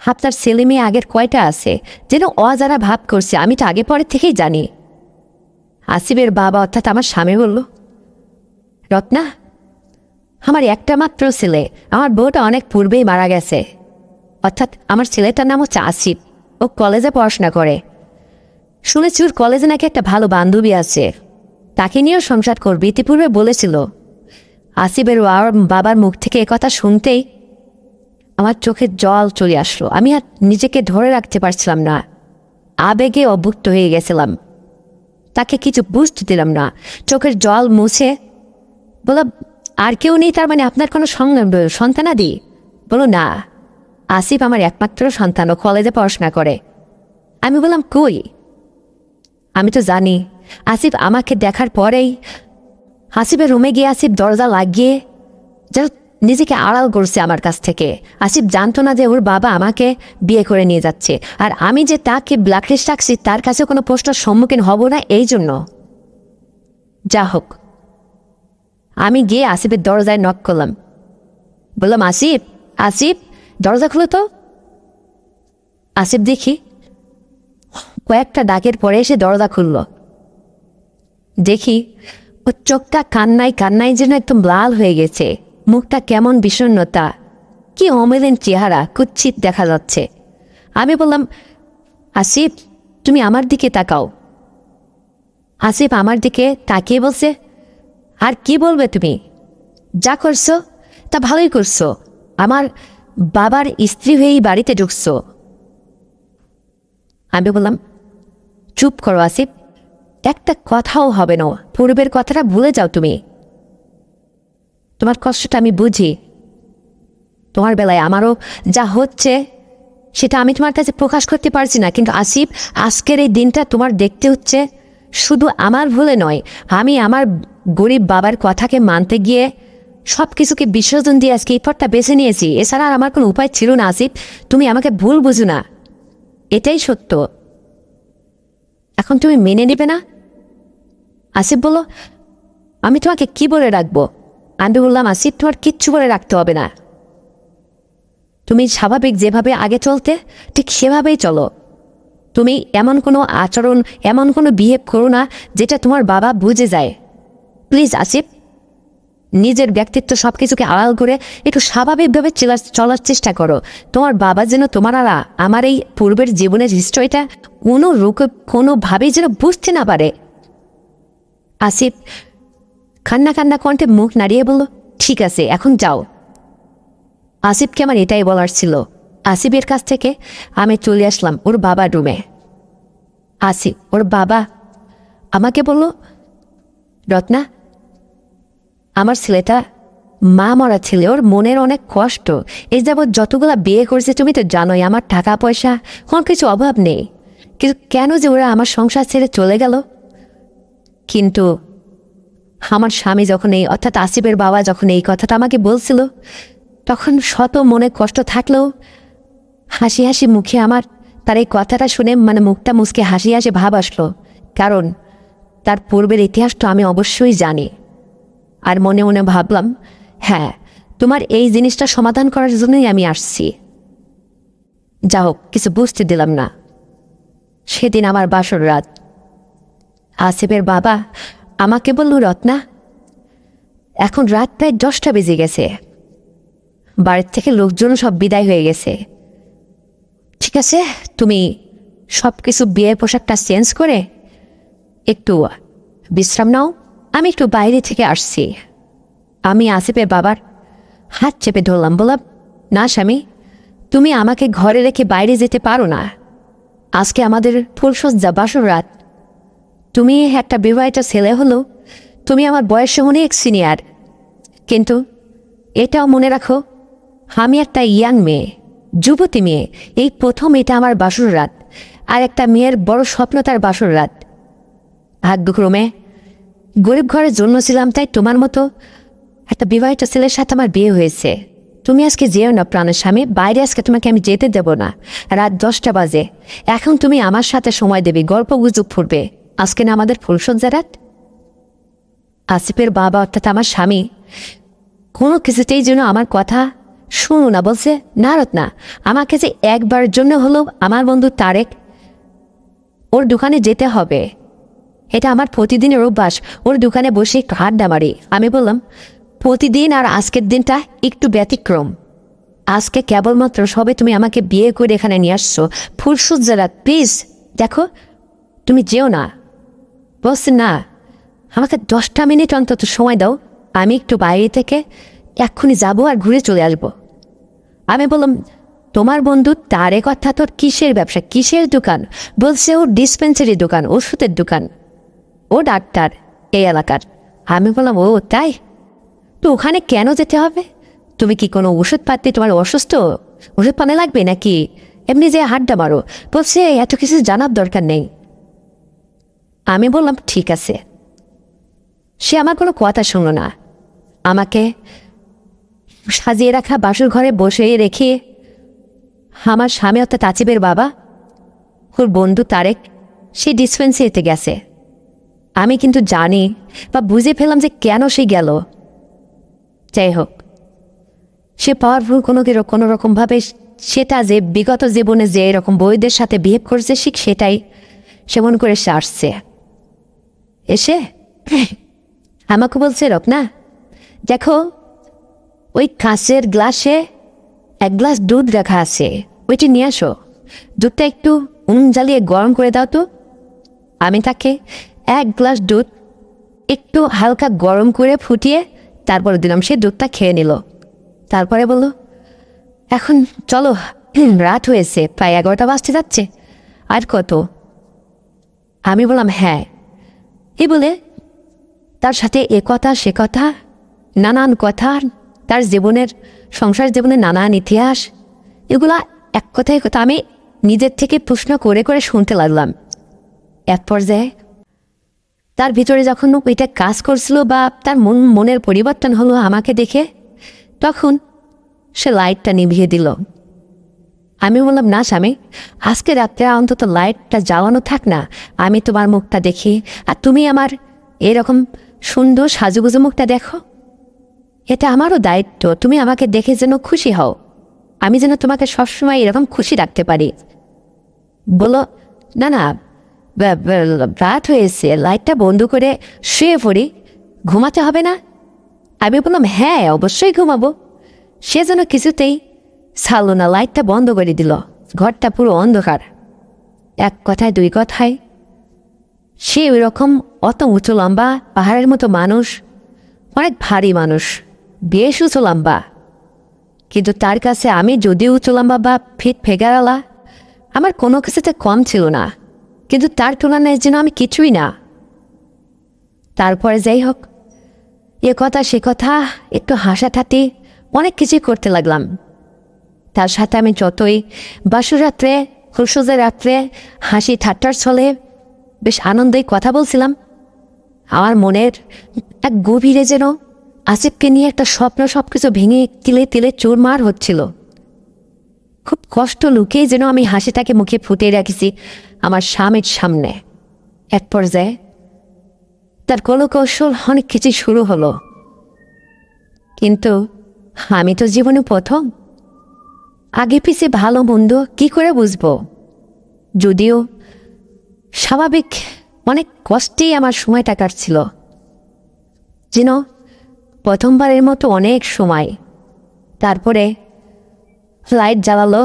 [SPEAKER 1] আপনার ছেলে মেয়ে আগের কয়টা আছে? যেন অজানা ভাব করছে, আমি তো আগে পরে থেকেই জানি। আসিফের বাবা অর্থাৎ আমার স্বামী বলল, রত্না, আমার একটা মাত্র ছেলে, আমার বউটা অনেক পূর্বেই মারা গেছে। অর্থাৎ আমার ছেলেটার নাম হচ্ছে আসিফ, ও কলেজে পড়াশোনা করে। শুনেছি ওর কলেজে নাকি একটা ভালো বান্ধবী আছে, তাকে নিয়েও সংসার করবে, ইতিপূর্বে বলেছিল। আসিফের বাবার মুখ থেকে একথা শুনতেই আমার চোখে জল চলে আসলো। আমি আর নিজেকে ধরে রাখতে পারছিলাম না, আবেগে অভুক্ত হয়ে গেছিলাম। তাকে কিছু বুঝতে দিলাম না, চোখের জল মুছে বললাম, আর কেউ নেই তার মানে আপনার কোনো সন্তানাদি? বলো, না, আসিফ আমার একমাত্র সন্তান, ও কলেজে পড়াশোনা করে। আমি বললাম, কই? আমি তো জানি। আসিফ আমাকে দেখার পরেই আসিফের রুমে গিয়ে আসিফ দরজা লাগিয়ে যেন নিজেকে আড়াল করছে আমার কাছ থেকে। আসিফ জানতো না যে ওর বাবা আমাকে বিয়ে করে নিয়ে যাচ্ছে, আর আমি যে তাকে ব্ল্যাকলিস্ট রাখছি তার কাছে কোনো প্রশ্নের সম্মুখীন হব না, এই জন্য। যা হোক, আমি গিয়ে আসিফের দরজায় নক করলাম, বললাম, আসিফ, আসিফ, দরজা খুলো তো। আসিফ দেখি কয়েকটা ডাকের পরে এসে দরজা খুলল। দেখি ও চোখটা কান্নায় যেন একদম লাল হয়ে গেছে, মুখটা কেমন বিষণ্ণতা, কি অমেলেন চেহারা, কুৎসিত দেখা যাচ্ছে। আমি বললাম, আসিফ, তুমি আমার দিকে তাকাও। আসিফ আমার দিকে তাকিয়ে বলছে, আর কি বলবে তুমি? যা করছো তা ভালোই করছো, আমার বাবার স্ত্রী হয়েই বাড়িতে ঢুকছো। আমি বললাম, চুপ করো আসিফ, একটা কথাও হবে না, পূর্বের কথাটা ভুলে যাও তুমি। তোমার কষ্টটা আমি বুঝি, তোমার বেলায় আমারও যা হচ্ছে সেটা আমি তোমার কাছে প্রকাশ করতে পারছি না, কিন্তু আসিফ, আজকের এই দিনটা তোমার দেখতে হচ্ছে শুধু আমার ভুলে নয়, আমি আমার গরিব বাবার কথাকে মানতে গিয়ে সব কিছুকে বিসর্জন দিয়ে আজকে এই পথটা বেছে নিয়েছি। এছাড়া আর আমার কোনো উপায় ছিল না। আসিফ, তুমি আমাকে ভুল বুঝো না, এটাই সত্য। এখন তুমি মেনে নেবে না? আসিফ বলল, আমি তোমাকে কি বলে রাখবো? আমি বললাম, আসিফ, তোমার কিচ্ছু বলে রাখতে হবে না, তুমি স্বাভাবিক যেভাবে আগে চলতে ঠিক সেভাবেই চলো। তুমি এমন কোনো আচরণ, এমন কোনো বিহেভ করো না যেটা তোমার বাবা বুঝে যায়। প্লিজ আসিফ, নিজের ব্যক্তিত্ব সব কিছুকে আড়াল করে একটু স্বাভাবিকভাবে চলার চেষ্টা করো। তোমার বাবা যেন তোমার আর আমার এই পূর্বের জীবনের হিস্ট্রিটা কোনোভাবেই যেন বুঝতে না পারে। আসিফ কান্না কণ্ঠে মুখ নাড়িয়ে বলল, ঠিক আছে, এখন যাও। আসিফকে আমার এটাই বলার ছিল। আসিফের কাছ থেকে আমি চলে আসলাম ওর বাবার রুমে। আসিফ, ওর বাবা আমাকে বলল, রত্না, আমার ছেলেটা মা মরা ছেলে, ওর মনের অনেক কষ্ট। এই যাবৎ যতগুলা বিয়ে করেছে তুমি তো জানোই, আমার টাকা পয়সা কোনো কিছু অভাব নেই, কিন্তু কেন যে ওরা আমার সংসার ছেড়ে চলে গেল? কিন্তু আমার স্বামী যখন অর্থাৎ আসিফের বাবা যখন এই কথাটা আমাকে বলছিল, তখন শত মনে কষ্ট থাকলেও হাসি হাসি মুখে আমার তার এই কথাটা শুনে মুখটা মুচকে হাসি হাসি ভাব আসলো, কারণ তার পূর্বের ইতিহাসটা আমি অবশ্যই জানি। আর মনে মনে ভাবলাম, হ্যাঁ, তোমার এই জিনিসটা সমাধান করার জন্যই আমি আসছি। যা হোক, কিছু বুঝতে দিলাম না। সেদিন আমার বাসর রাত। আসিফের বাবা আমাকে বলল, রত্না, এখন রাত প্রায় 10টা বেজে গেছে, বাড়ির থেকে লোকজন সব বিদায় হয়ে গেছে। ঠিক আছে, তুমি সব কিছু বিয়ের পোশাকটা চেঞ্জ করে একটু বিশ্রাম নাও, আমি একটু বাইরে থেকে আসছি। আমি আসিফের বাবার হাত চেপে ধরলাম, বললাম, না স্বামী, তুমি আমাকে ঘরে রেখে বাইরে যেতে পারো না। আজকে আমাদের ফুলসজ্জা বাসর রাত। তুমি একটা বিবাহিত ছেলে হলো, তুমি আমার বয়সে অনেক সিনিয়র, কিন্তু এটাও মনে রাখো, আমি একটা ইয়াং মেয়ে, যুবতী মেয়ে। এই প্রথম এটা আমার বাসর রাত, আর একটা মেয়ের বড় স্বপ্ন তার বাসর রাত। ভাগ্যক্রমে গরিব ঘরের জন্ম ছিলাম, তাই তোমার মতো একটা বিবাহিত ছেলের সাথে আমার বিয়ে হয়েছে। তুমি আজকে যেও না প্রাণের স্বামী, বাইরে আজকে তোমাকে আমি যেতে দেব না। রাত 10টা বাজে, এখন তুমি আমার সাথে সময় দেবে, গল্প গুজব ফুটবে। আজকে না আমাদের ফুলসজ্জা রাত। আসিফের বাবা অর্থাৎ আমার স্বামী কোনো কিছুতেই যেন আমার কথা শুনো না, বলছে, না রত্না, আমাকে যে একবার জন্য হলো আমার বন্ধু তারেক, ওর দোকানে যেতে হবে, এটা আমার প্রতিদিনের অভ্যাস। ওর দোকানে বসে একটু আড্ডা মারি। আমি বললাম, প্রতিদিন আর আজকের দিনটা একটু ব্যতিক্রম। আজকে কেবলমাত্র সবে তুমি আমাকে বিয়ে করে এখানে নিয়ে আসছো, ফুলসজ্জা রাত, প্লিজ দেখো, তুমি যেও না। বলছে, না, আমাকে 10টা মিনিট অন্তত সময় দাও, আমি একটু বাইরে থেকে এক্ষুনি যাবো আর ঘুরে চলে আসবো। আমি বললাম, তোমার বন্ধু তারেক অর্থাৎ তোর কিসের ব্যবসা, কিসের দোকান? বলছে, ওর ডিসপেন্সারি দোকান, ওষুধের দোকান, ও ডাক্তার এই এলাকার। আমি বললাম, ও তাই, তো ওখানে কেন যেতে হবে? তুমি কি কোনো ওষুধ পাতি, তোমার অসুস্থ, ওষুধ পানি লাগবে নাকি এমনি যে হাড্ডা মারো? বলছে, এত কিছু জানার দরকার নেই। আমি বললাম, ঠিক আছে। সে আমার কোনো কথা শুনল না, আমাকে সাজিয়ে রাখা বাসুর ঘরে বসে রেখে আমার স্বামী অর্থাৎ তাচিবের বাবা, ওর বন্ধু তারেক, সে ডিসপেন্সারিতে গেছে। আমি কিন্তু জানি বা বুঝে ফেললাম যে কেন সে গেল। যাই হোক, সে পাওয়ারফুল কোনো রকমভাবে সেটা যে বিগত জীবনে যে এরকম বইদের সাথে বিহেভ করছে, ঠিক সেটাই সেমন করে সে আসছে। এসে আমাকে বলছে, রত্না, দেখো, ওই কাঁচের গ্লাসে 1 গ্লাস দুধ রাখা আছে, ওইটি নিয়ে আসো, দুধটা একটু জ্বালিয়ে গরম করে দাও তো। আমি তাকে 1 গ্লাস দুধ একটু হালকা গরম করে ফুটিয়ে তারপরে দিলাম। সে দুধটা খেয়ে নিল। তারপরে বলল, এখন চলো, রাত হয়েছে, প্রায় 11টা বাজতে যাচ্ছে, আর কত? আমি বললাম, হ্যাঁ। এই বলে তার সাথে এ কথা সে কথা, নানান কথা, তার জীবনের সংসার জীবনের নানান ইতিহাস, এগুলা এক কথায় কথা আমি নিজের থেকে প্রশ্ন করে করে শুনতে লাগলাম। এক পর্যায়ে তার ভিতরে যখন ওইটা কাজ করছিল বা তার মনের পরিবর্তন হলো আমাকে দেখে, তখন সে লাইটটা নিভিয়ে দিল। আমি বললাম, না স্বামী, আজকে রাত্রে অন্তত লাইটটা জ্বালানো থাক না, আমি তোমার মুখটা দেখি আর তুমি আমার এরকম সুন্দর সাজুগুজু মুখটা দেখো। এটা আমারও দায়িত্ব, তুমি আমাকে দেখে যেন খুশি হও, আমি যেন তোমাকে সবসময় এরকম খুশি রাখতে পারি। বলো, না না, রাত হয়েছে, লাইটটা বন্ধ করে শুয়ে পড়ি, ঘুমাতে হবে না? আমি বললাম, হ্যাঁ, অবশ্যই ঘুমাবো। সে যেন কিছুতেই ছাড়লো না, লাইটটা বন্ধ করে দিল। ঘরটা পুরো অন্ধকার। এক কথায় দুই কথায় সে ওই রকম অত উঁচু লম্বা পাহাড়ের মতো মানুষ, অনেক ভারী মানুষ, বেশ উঁচু লম্বা, কিন্তু তার কাছে আমি যদিও উঁচু লম্বা বা ফিট ফেগারালা, আমার কোনো কিছুতে কম ছিল না, কিন্তু তার তুলনায় যেন আমি কিছুই না। তারপরে যাই হোক, এ কথা সে কথা একটু হাসাঠাতি অনেক কিছুই করতে লাগলাম। তার সাথে আমি যতই বাসুরাত্রে ফুলসজ্জার রাত্রে হাসি ঠাট্টার ছলে বেশ আনন্দেই কথা বলছিলাম, আমার মনের এক গভীরে যেন আসিফকে নিয়ে একটা স্বপ্ন সব কিছু ভেঙে তিলে তিলে চুরমার হচ্ছিল। খুব কষ্ট লুকিয়ে যেন আমি হাসিটাকে মুখে ফুটিয়ে রাখছি আমার স্বামীর সামনে। এক পর্যায়ে তার কৌশল অনেক কিছু শুরু হলো, কিন্তু আমি তো জীবনে প্রথম, আগে পিছে ভালো মন্দ কি করে বুঝবো? যদিও স্বাভাবিক অনেক কষ্টেই আমার সময়টা কাটছিল, যেন প্রথমবারের মতো অনেক সময়। তারপরে লাইট জ্বালালো,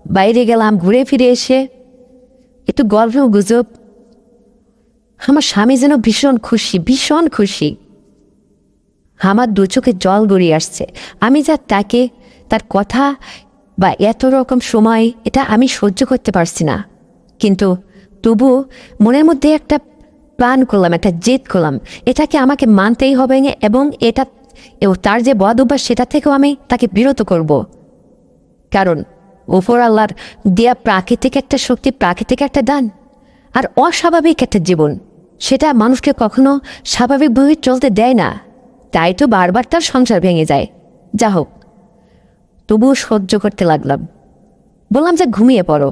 [SPEAKER 1] বাইরে গেলাম, ঘুরে ফিরে এসে একটু গল্প গুজব। আমার স্বামী যেন ভীষণ খুশি, ভীষণ খুশি। আমার দু চোখে জল গড়িয়ে আসছে। আমি যা তাকে, তার কথা বা এত রকম সময়, এটা আমি সহ্য করতে পারছি না। কিন্তু তবু মনের মধ্যে একটা প্ল্যান করলাম, একটা জেদ করলাম, এটাকে আমাকে মানতেই হবে এবং তার যে বদ অভ্যাস সেটা থেকেও আমি তাকে বিরত করব। কারণ উপর আল্লাহর দেয়া প্রাকৃতিক একটা শক্তি, প্রাকৃতিক একটা দান, আর অস্বাভাবিক একটা জীবন, সেটা মানুষকে কখনো স্বাভাবিকভাবে চলতে দেয় না। তাই তো বারবার তার সংসার ভেঙে যায়। যা হোক, তবুও সহ্য করতে লাগলাম। বললাম যে ঘুমিয়ে পড়ো।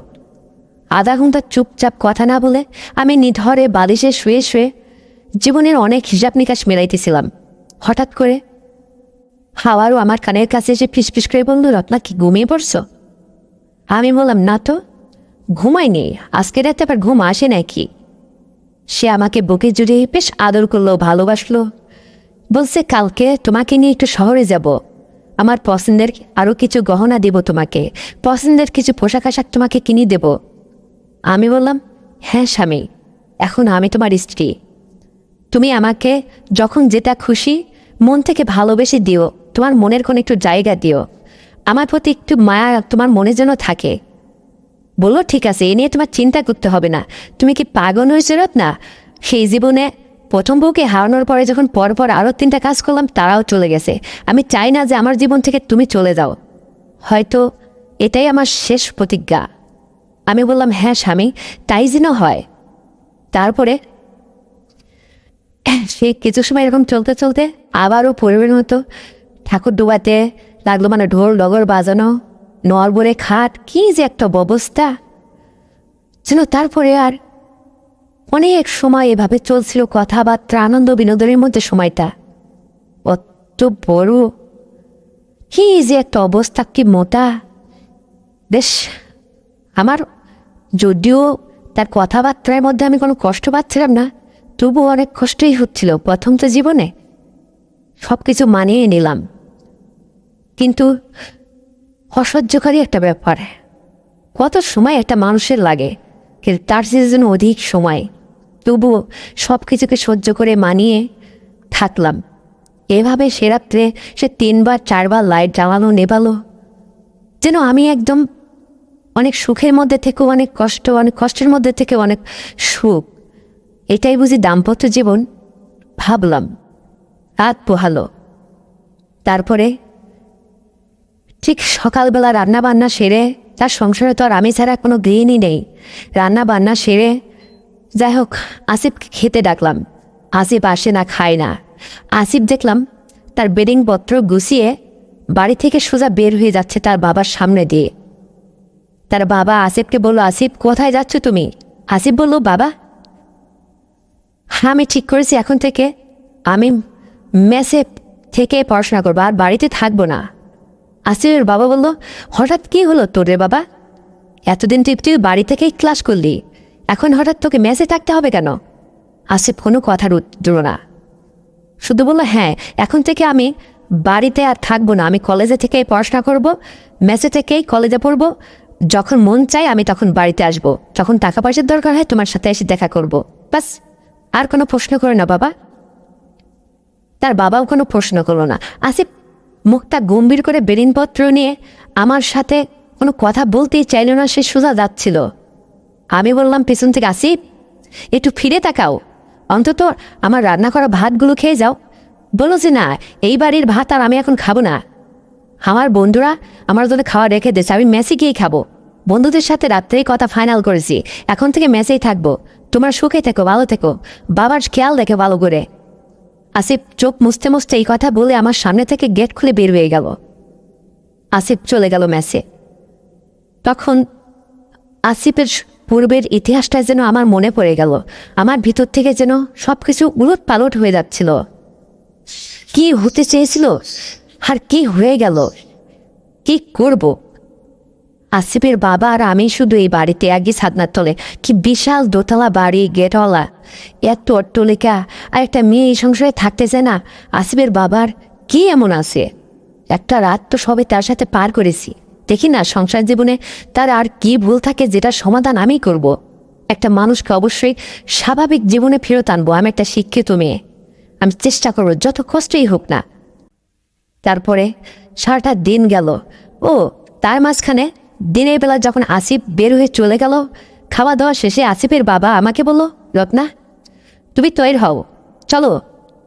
[SPEAKER 1] আধা ঘন্টা চুপচাপ কথা না বলে আমি নিধরে বালিশে শুয়ে শুয়ে জীবনের অনেক হিসাব নিকাশ মেলাইতেছিলাম। হঠাৎ করে হাওয়ারও আমার কানের কাছে এসে ফিসফিস করে বলল, রত্না কি ঘুমিয়ে পড়ছো? আমি বললাম, না তো, ঘুমাইনি, আজকে রাতে আবার ঘুম আসে নাকি। সে আমাকে বুকে জড়িয়ে বেশ আদর করলো, ভালোবাসলো। বলছে, কালকে তোমাকে নিয়ে একটু শহরে যাব, আমার পছন্দের আরও কিছু গহনা দেব তোমাকে, পছন্দের কিছু পোশাক আশাক তোমাকে কিনে দেব। আমি বললাম, হ্যাঁ স্বামী, এখন আমি তোমার স্ত্রী, তুমি আমাকে যখন যেটা খুশি মন থেকে ভালোবেসে দিও, তোমার মনের কোনো একটু জায়গা দিও, আমার প্রতি একটু মায়া তোমার মনে যেন থাকে। বললো, ঠিক আছে, এ নিয়ে তোমার চিন্তা করতে হবে না। তুমি কি পাগল হয়েছে রত্না? সেই জীবনে প্রথম বউকে হারানোর পরে যখন পরপর আরও 3টা কাজ করলাম, তারাও চলে গেছে। আমি চাই না যে আমার জীবন থেকে তুমি চলে যাও। হয়তো এটাই আমার শেষ প্রতিজ্ঞা। আমি বললাম, হ্যাঁ স্বামী, তাই যেন হয়। তারপরে সে কিছু সময় এরকম চলতে চলতে আবারও পরিবের মতো ঠাকুর ডুবাতে লাগলো, মানে ঢোল ডগর বাজানো, নড়বড়ে খাট, কি যে একটা ব্যবস্থা যেন। তারপরে আর অনেক সময় এভাবে চলছিল কথাবার্তা, আনন্দ বিনোদনের মধ্যে সময়টা। অত বড়, কি যে একটা অবস্থা, কি মোটা বেশ। আমার যদিও তার কথাবার্তার মধ্যে আমি কোনো কষ্ট পাচ্ছিলাম না, তবুও অনেক কষ্টই হচ্ছিল। প্রথম তো জীবনে সব কিছু মানিয়ে নিলাম, কিন্তু অসহ্যকারী একটা ব্যাপার। কত সময় একটা মানুষের লাগে, কিন্তু তার জন্য অধিক সময়। তবুও সব কিছুকে সহ্য করে মানিয়ে থাকলাম। এভাবে সে রাত্রে সে 3বার 4বার লাইট জ্বালানো নেবালো, যেন আমি একদম অনেক সুখের মধ্যে থেকেও অনেক কষ্ট, অনেক কষ্টের মধ্যে থেকে অনেক সুখ। এটাই বুঝি দাম্পত্য জীবন, ভাবলাম। রাত পোহালো। তারপরে ঠিক সকালবেলা রান্না বান্না সেরে, তার সংসারে তো আর আমি ছাড়া কোনো গৃহিণী নেই, রান্না বান্না সেরে যাই হোক আসিফকে খেতে ডাকলাম। আসিফ আসে না, খায় না। আসিফ দেখলাম তার বেডিংপত্র গুছিয়ে বাড়ি থেকে সোজা বের হয়ে যাচ্ছে তার বাবার সামনে দিয়ে। তার বাবা আসিফকে বলল, আসিফ কোথায় যাচ্ছ তুমি? আসিফ বলল, বাবা, হ্যাঁ আমি ঠিক করেছি, এখন থেকে আমি মেসে থেকে পড়াশোনা করবো, আর বাড়িতে থাকবো না। আসিফের বাবা বলল, হঠাৎ কি হলো তোর রে বাবা? এতদিন তুই বাড়ি থেকেই ক্লাস করলি, এখন হঠাৎ তোকে মেসে থাকতে হবে কেন? আসিফ কোনো কথার উত্তর না, শুধু বলল, হ্যাঁ এখন থেকে আমি বাড়িতে আর থাকবো না, আমি কলেজে থেকেই পড়াশোনা করব, মেসে থেকেই কলেজে পড়বো, যখন মন চাই আমি তখন বাড়িতে আসবো, যখন টাকা পয়সার দরকার হয় তোমার সাথে এসে দেখা করব, বাস, আর কোনো প্রশ্ন করে না বাবা। তার বাবাও কোনো প্রশ্ন করলো না। আসিফ মুখটা গম্ভীর করে বেরিনপত্র নিয়ে আমার সাথে কোনো কথা বলতেই চাইল না, সে সোজা যাচ্ছিল। আমি বললাম পেছন থেকে, আসিফ একটু ফিরে তাকাও, অন্তত আমার রান্না করা ভাতগুলো খেয়ে যাও। বলো যে না, এই বাড়ির ভাত আর আমি এখন খাবো না, আমার বন্ধুরা আমার জন্য খাওয়া রেখে দিয়েছে, আমি মেসে গিয়েই খাবো। বন্ধুদের সাথে রাত্রেই কথা ফাইনাল করেছি, এখন থেকে মেসেই থাকবো, তোমরা সুখে থেকো, ভালো থেকো, বাবার খেয়াল দেখে ভালো করে। আসিফ চোখ মুছতে মুছতে এই কথা বলে আমার সামনে থেকে গেট খুলে বের হয়ে গেল। আসিফ চলে গেল মেসে। তখন আসিফের পূর্বের ইতিহাসটা যেন আমার মনে পড়ে গেল। আমার ভিতর থেকে যেন সব কিছু উলট পালট হয়ে যাচ্ছিল। কি হতে চেয়েছিল আর কি হয়ে গেল, কি করব? আসিফের বাবা আর আমি শুধু এই বাড়িতে একই ছাদনার তলে। কি বিশাল দোতলা বাড়ি, গেটওয়ালা, এত অট্টলিকা, আর একটা মেয়ে এই সংসারে থাকতেছে না। আসিফের বাবার কি এমন আছে? একটা রাত তো সবে তার সাথে পার করেছি, দেখি না সংসার জীবনে তার আর কি ভুল থাকে যেটার সমাধান আমি করব। একটা মানুষকে অবশ্যই স্বাভাবিক জীবনে ফেরত আনবো। আমি একটা শিক্ষিত মেয়ে, আমি চেষ্টা করবো যত কষ্টই হোক না। তারপরে সারাটা দিন গেল। ও তার মাঝখানে দিনের বেলা যখন আসিফ বের হয়ে চলে গেল, খাওয়া দাওয়া শেষে আসিফের বাবা আমাকে বলল, রত্না তুমি তৈরি হও, চলো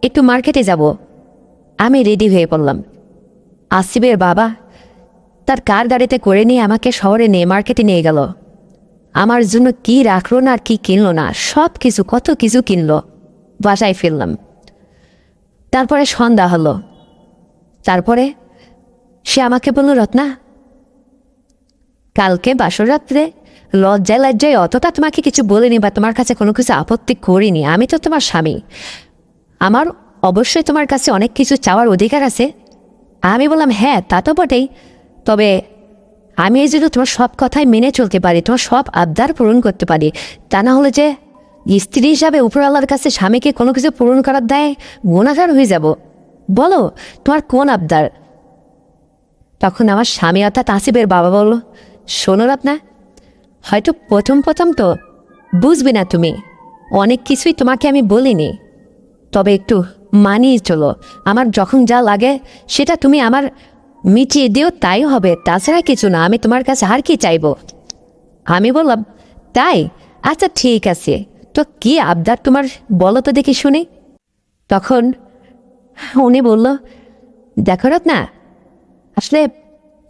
[SPEAKER 1] একটু মার্কেটে যাব। আমি রেডি হয়ে পড়লাম। আসিফের বাবা তার কার গাড়িতে করে নিয়ে আমাকে শহরে নিয়ে মার্কেটে নিয়ে গেল। আমার জন্য কি রাখলো না আর কি কিনলো না, সব কিছু, কত কিছু কিনলো। বাসায় ফিরলাম। তারপরে সন্ধ্যা হলো। তারপরে সে আমাকে বলল, রত্না কালকে বাসর রাত্রে লজ্জায় লজ্জায় অতটা তোমাকে কিছু বলিনি বা তোমার কাছে কোনো কিছু আপত্তি করিনি। আমি তো তোমার স্বামী, আমার অবশ্যই তোমার কাছে অনেক কিছু চাওয়ার অধিকার আছে। আমি বললাম, হ্যাঁ তা তো বটেই, তবে আমি এই জন্য তোমার সব কথাই মেনে চলতে পারি, তোমার সব আবদার পূরণ করতে পারি। তা না হলে যে স্ত্রী হিসাবে উপরওয়ালার কাছে স্বামীকে কোনো কিছু পূরণ করার দায় গুণাগার হয়ে যাব। বলো তোমার কোন আবদার? তখন আমার স্বামী অর্থাৎ আসিফের বাবা বলল, শোনো রত্না, হয়তো প্রথম প্রথম তো বুঝবে না তুমি, অনেক কিছুই তোমাকে আমি বলিনি, তবে একটু মানিয়ে চলো। আমার যখন যা লাগে সেটা তুমি আমার মিটিয়ে দিও, তাই হবে, তাছাড়া কিছু না। আমি তোমার কাছে আর কি চাইব? আমি বললাম, তাই আচ্ছা ঠিক আছে, তো কি আবদার তোমার বলো তো দেখি শুনি। তখন উনি বলল, দেখো রত্না, আসলে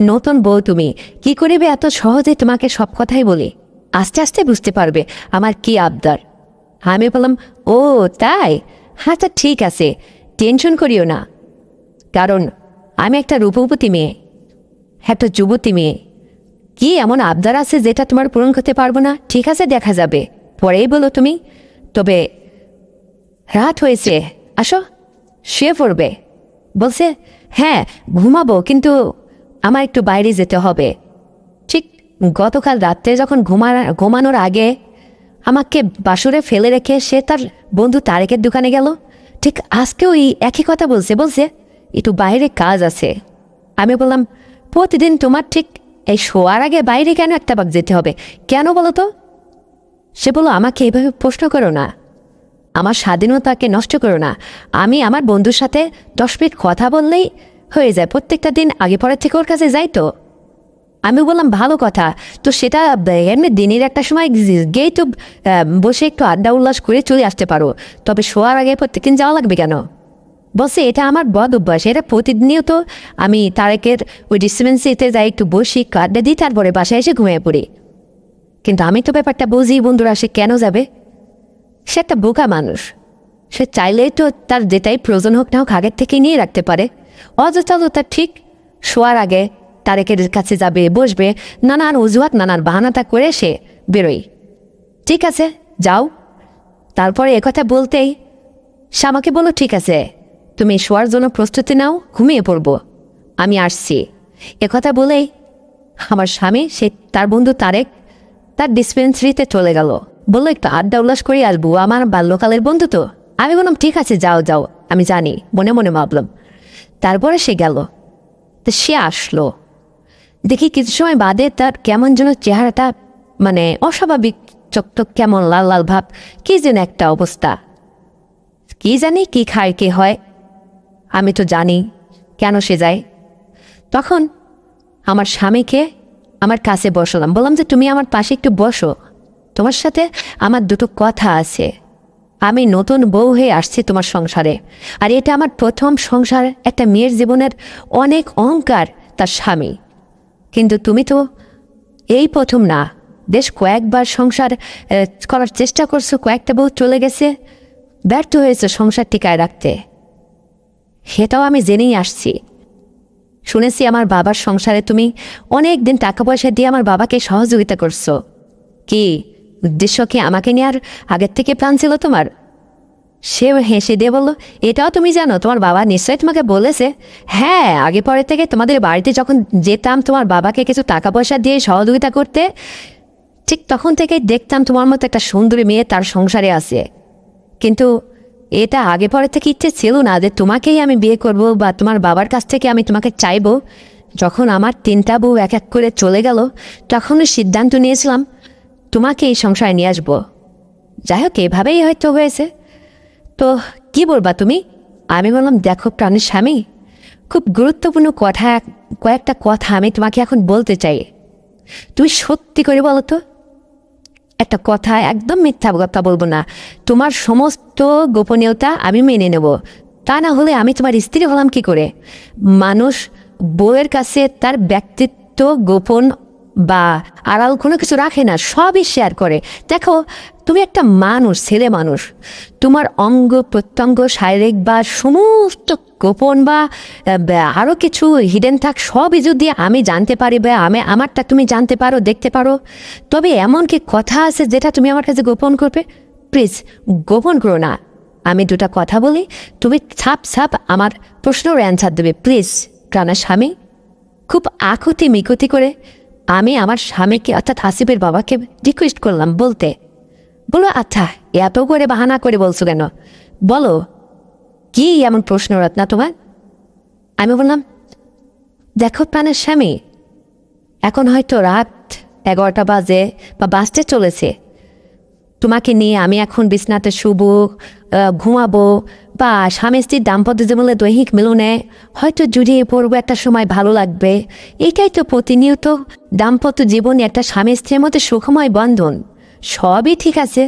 [SPEAKER 1] নতুন বউ তুমি, কি করিবে এত সহজে তোমাকে সব কথাই বলি, আস্তে আস্তে বুঝতে পারবে আমার কি আবদার। আমি বললাম, ও তাই, আচ্ছা ঠিক আছে, টেনশন করিও না, কারণ আমি একটা রূপবতী মেয়ে, একটা যুবতী মেয়ে। কি এমন আবদার আছে যেটা তোমার পূরণ করতে পারবো না? ঠিক আছে, দেখা যাবে, পরেই বলো তুমি। তবে রাত হয়েছে, আসো শুয়ে পড়বে। বলছে, হ্যাঁ ঘুমাবো, কিন্তু আমার একটু বাইরে যেতে হবে। ঠিক গতকাল রাত্রে যখন ঘুমানোর আগে আমাকে বাসরে ফেলে রেখে সে তার বন্ধু তারেকের দোকানে গেল, ঠিক আজকেও এই একই কথা বলছে, বলছে একটু বাইরে কাজ আছে। আমি বললাম, প্রতিদিন তোমার ঠিক এই শোয়ার আগে বাইরে কেন একটা বাক যেতে হবে, কেন বলো তো? সে বলল, আমাকে এইভাবে প্রশ্ন করো না, আমার স্বাধীনতাকে নষ্ট করো না। আমি আমার বন্ধুর সাথে 10 মিনিট কথা বললেই হয়ে যায়, প্রত্যেকটা দিন আগে পরের থেকে ওর কাছে যাই তো। আমি বললাম, ভালো কথা, তো সেটা এমনি দিনের একটা সময় গিয়েই তো বসে একটু আড্ডা উল্লাস করে চলে আসতে পারো, তবে শোয়ার আগে প্রত্যেকদিন যাওয়া লাগবে কেন? বলছে, এটা আমার বদ অভ্যাস, এটা প্রতিদিনই তো আমি তারেকের ওই ডিসপেন্সারিতে যাই, একটু বসি, আড্ডা দিই, তারপরে বাসায় এসে ঘুমিয়ে পড়ি। কিন্তু আমি তো ব্যাপারটা বুঝি, বন্ধুরা সে কেন যাবে? সে একটা বোকা মানুষ, সে চাইলেই তো তার যেটাই প্রয়োজন হোক না হোক আগের থেকে নিয়ে রাখতে পারে। অযথা তো তার ঠিক শোয়ার আগে তারেকের কাছে যাবে, বসবে, নানান অজুহাত নানান বাহানাটা করে সে বেরোই। ঠিক আছে যাও। তারপরে একথা বলতেই সে আমাকে বলল, ঠিক আছে তুমি শোয়ার জন্য প্রস্তুতি নাও, ঘুমিয়ে পড়বো, আমি আসছি। একথা বলেই আমার স্বামী সে তার বন্ধু তারেক তার ডিসপেন্সারিতে চলে গেল, বললো একটু আড্ডা উল্লাস করে আসবো, আমার বাল্যকালের বন্ধু তো। আমি বললাম, ঠিক আছে যাও যাও, আমি জানি, মনে মনে ভাবলাম। তারপরে সে গেল। তো সে আসলো, দেখি কিছু সময় বাদে তার কেমন যেন চেহারাটা মানে অস্বাভাবিক, চকটক কেমন লাল লাল ভাব, কি যেন একটা অবস্থা। কি জানি কি খায় কি হয়, আমি তো জানি কেন সে যায়। তখন আমার স্বামীকে আমার কাছে বসলাম, বললাম যে তুমি আমার পাশে একটু বসো, তোমার সাথে আমার দুটো কথা আছে। আমি নতুন বউ হয়ে আসছি তোমার সংসারে, আর এটা আমার প্রথম সংসার। একটা মেয়ের জীবনের অনেক অহংকার তার স্বামী, কিন্তু তুমি তো এই প্রথম না, বেশ কয়েকবার সংসার করার চেষ্টা করছো, কয়েকটা বউ চলে গেছে, ব্যর্থ হয়েছে সংসার টিকায় রাখতে। সেটাও আমি জেনেই আসছি। শুনেছি আমার বাবার সংসারে তুমি অনেক দিন টাকা পয়সা দিয়ে আমার বাবাকে সহযোগিতা করছো। কি উদ্দেশ্য? কি আমাকে নিয়ে আর আগের থেকে প্ল্যান ছিল তোমার? সেও হেসে দিয়ে বলল, এটাও তুমি জানো? তোমার বাবা নিশ্চয়ই তোমাকে বলেছে। হ্যাঁ, আগে পরে থেকে তোমাদের বাড়িতে যখন যেতাম তোমার বাবাকে কিছু টাকা পয়সা দিয়ে সহযোগিতা করতে, ঠিক তখন থেকেই দেখতাম তোমার মতো একটা সুন্দরী মেয়ে তার সংসারে আছে। কিন্তু এটা আগে পরে থেকে ইচ্ছে ছিল না যে তোমাকেই আমি বিয়ে করব বা তোমার বাবার কাছ থেকে আমি তোমাকে চাইবো। যখন আমার 3টা বউ এক এক করে চলে গেল, তখন সিদ্ধান্ত নিয়েছিলাম তোমাকে এই সংসারে নিয়ে আসবো। যাই হোক, এভাবেই হয়তো হয়েছে। তো কি বলবা তুমি? আমি বললাম, দেখো প্রাণের স্বামী, খুব গুরুত্বপূর্ণ কয়েকটা কথা আমি তোমাকে এখন বলতে চাই। তুমি সত্যি করে বলো তো, একটা কথা, একদম মিথ্যা কথা বলবো না। তোমার সমস্ত গোপনীয়তা আমি মেনে নেব। তা না হলে আমি তোমার স্ত্রী হলাম কি করে? মানুষ বউয়ের কাছে তার ব্যক্তিত্ব গোপন বা আড়াল কোনো কিছু রাখে না, সবই শেয়ার করে। দেখো, তুমি একটা মানুষ, ছেলে মানুষ, তোমার অঙ্গ প্রত্যঙ্গ, শারীরিক বা সমস্ত গোপন বা আরও কিছু হিডেন থাক, সবই যদি আমি জানতে পারি বা আমারটা তুমি জানতে পারো, দেখতে পারো, তবে এমন কি কথা আছে যেটা তুমি আমার কাছে গোপন করবে? প্লিজ গোপন করো না। আমি 2টা কথা বলি, তুমি ছাপ আমার প্রশ্নের অ্যান্সার দেবে, প্লিজ। প্রাণের স্বামী খুব আকুতি মিকুতি করে আমি আমার স্বামীকে, অর্থাৎ আসিফের বাবাকে রিকোয়েস্ট করলাম বলতে। বলো, আচ্ছা এত করে বাহানা করে বলছো কেন? বলো, কি এমন প্রশ্ন রত্না তোমার? আমি বললাম, দেখো প্রাণের স্বামী, এখন হয়তো রাত 11টা বাজে বা বাজতে চলেছে। তোমাকে নিয়ে আমি এখন বিছনাতে শুবো, ঘুমাবো, বা স্বামী স্ত্রীর দাম্পত্য জীবনে দৈহিক মিলনে হয়তো জড়িয়ে পড়বো, একটা সময় ভালো লাগবে। এটাই তো প্রতিনিয়ত দাম্পত্য জীবনে একটা স্বামী স্ত্রীর মধ্যে সুখময় বন্ধন। সবই ঠিক আছে।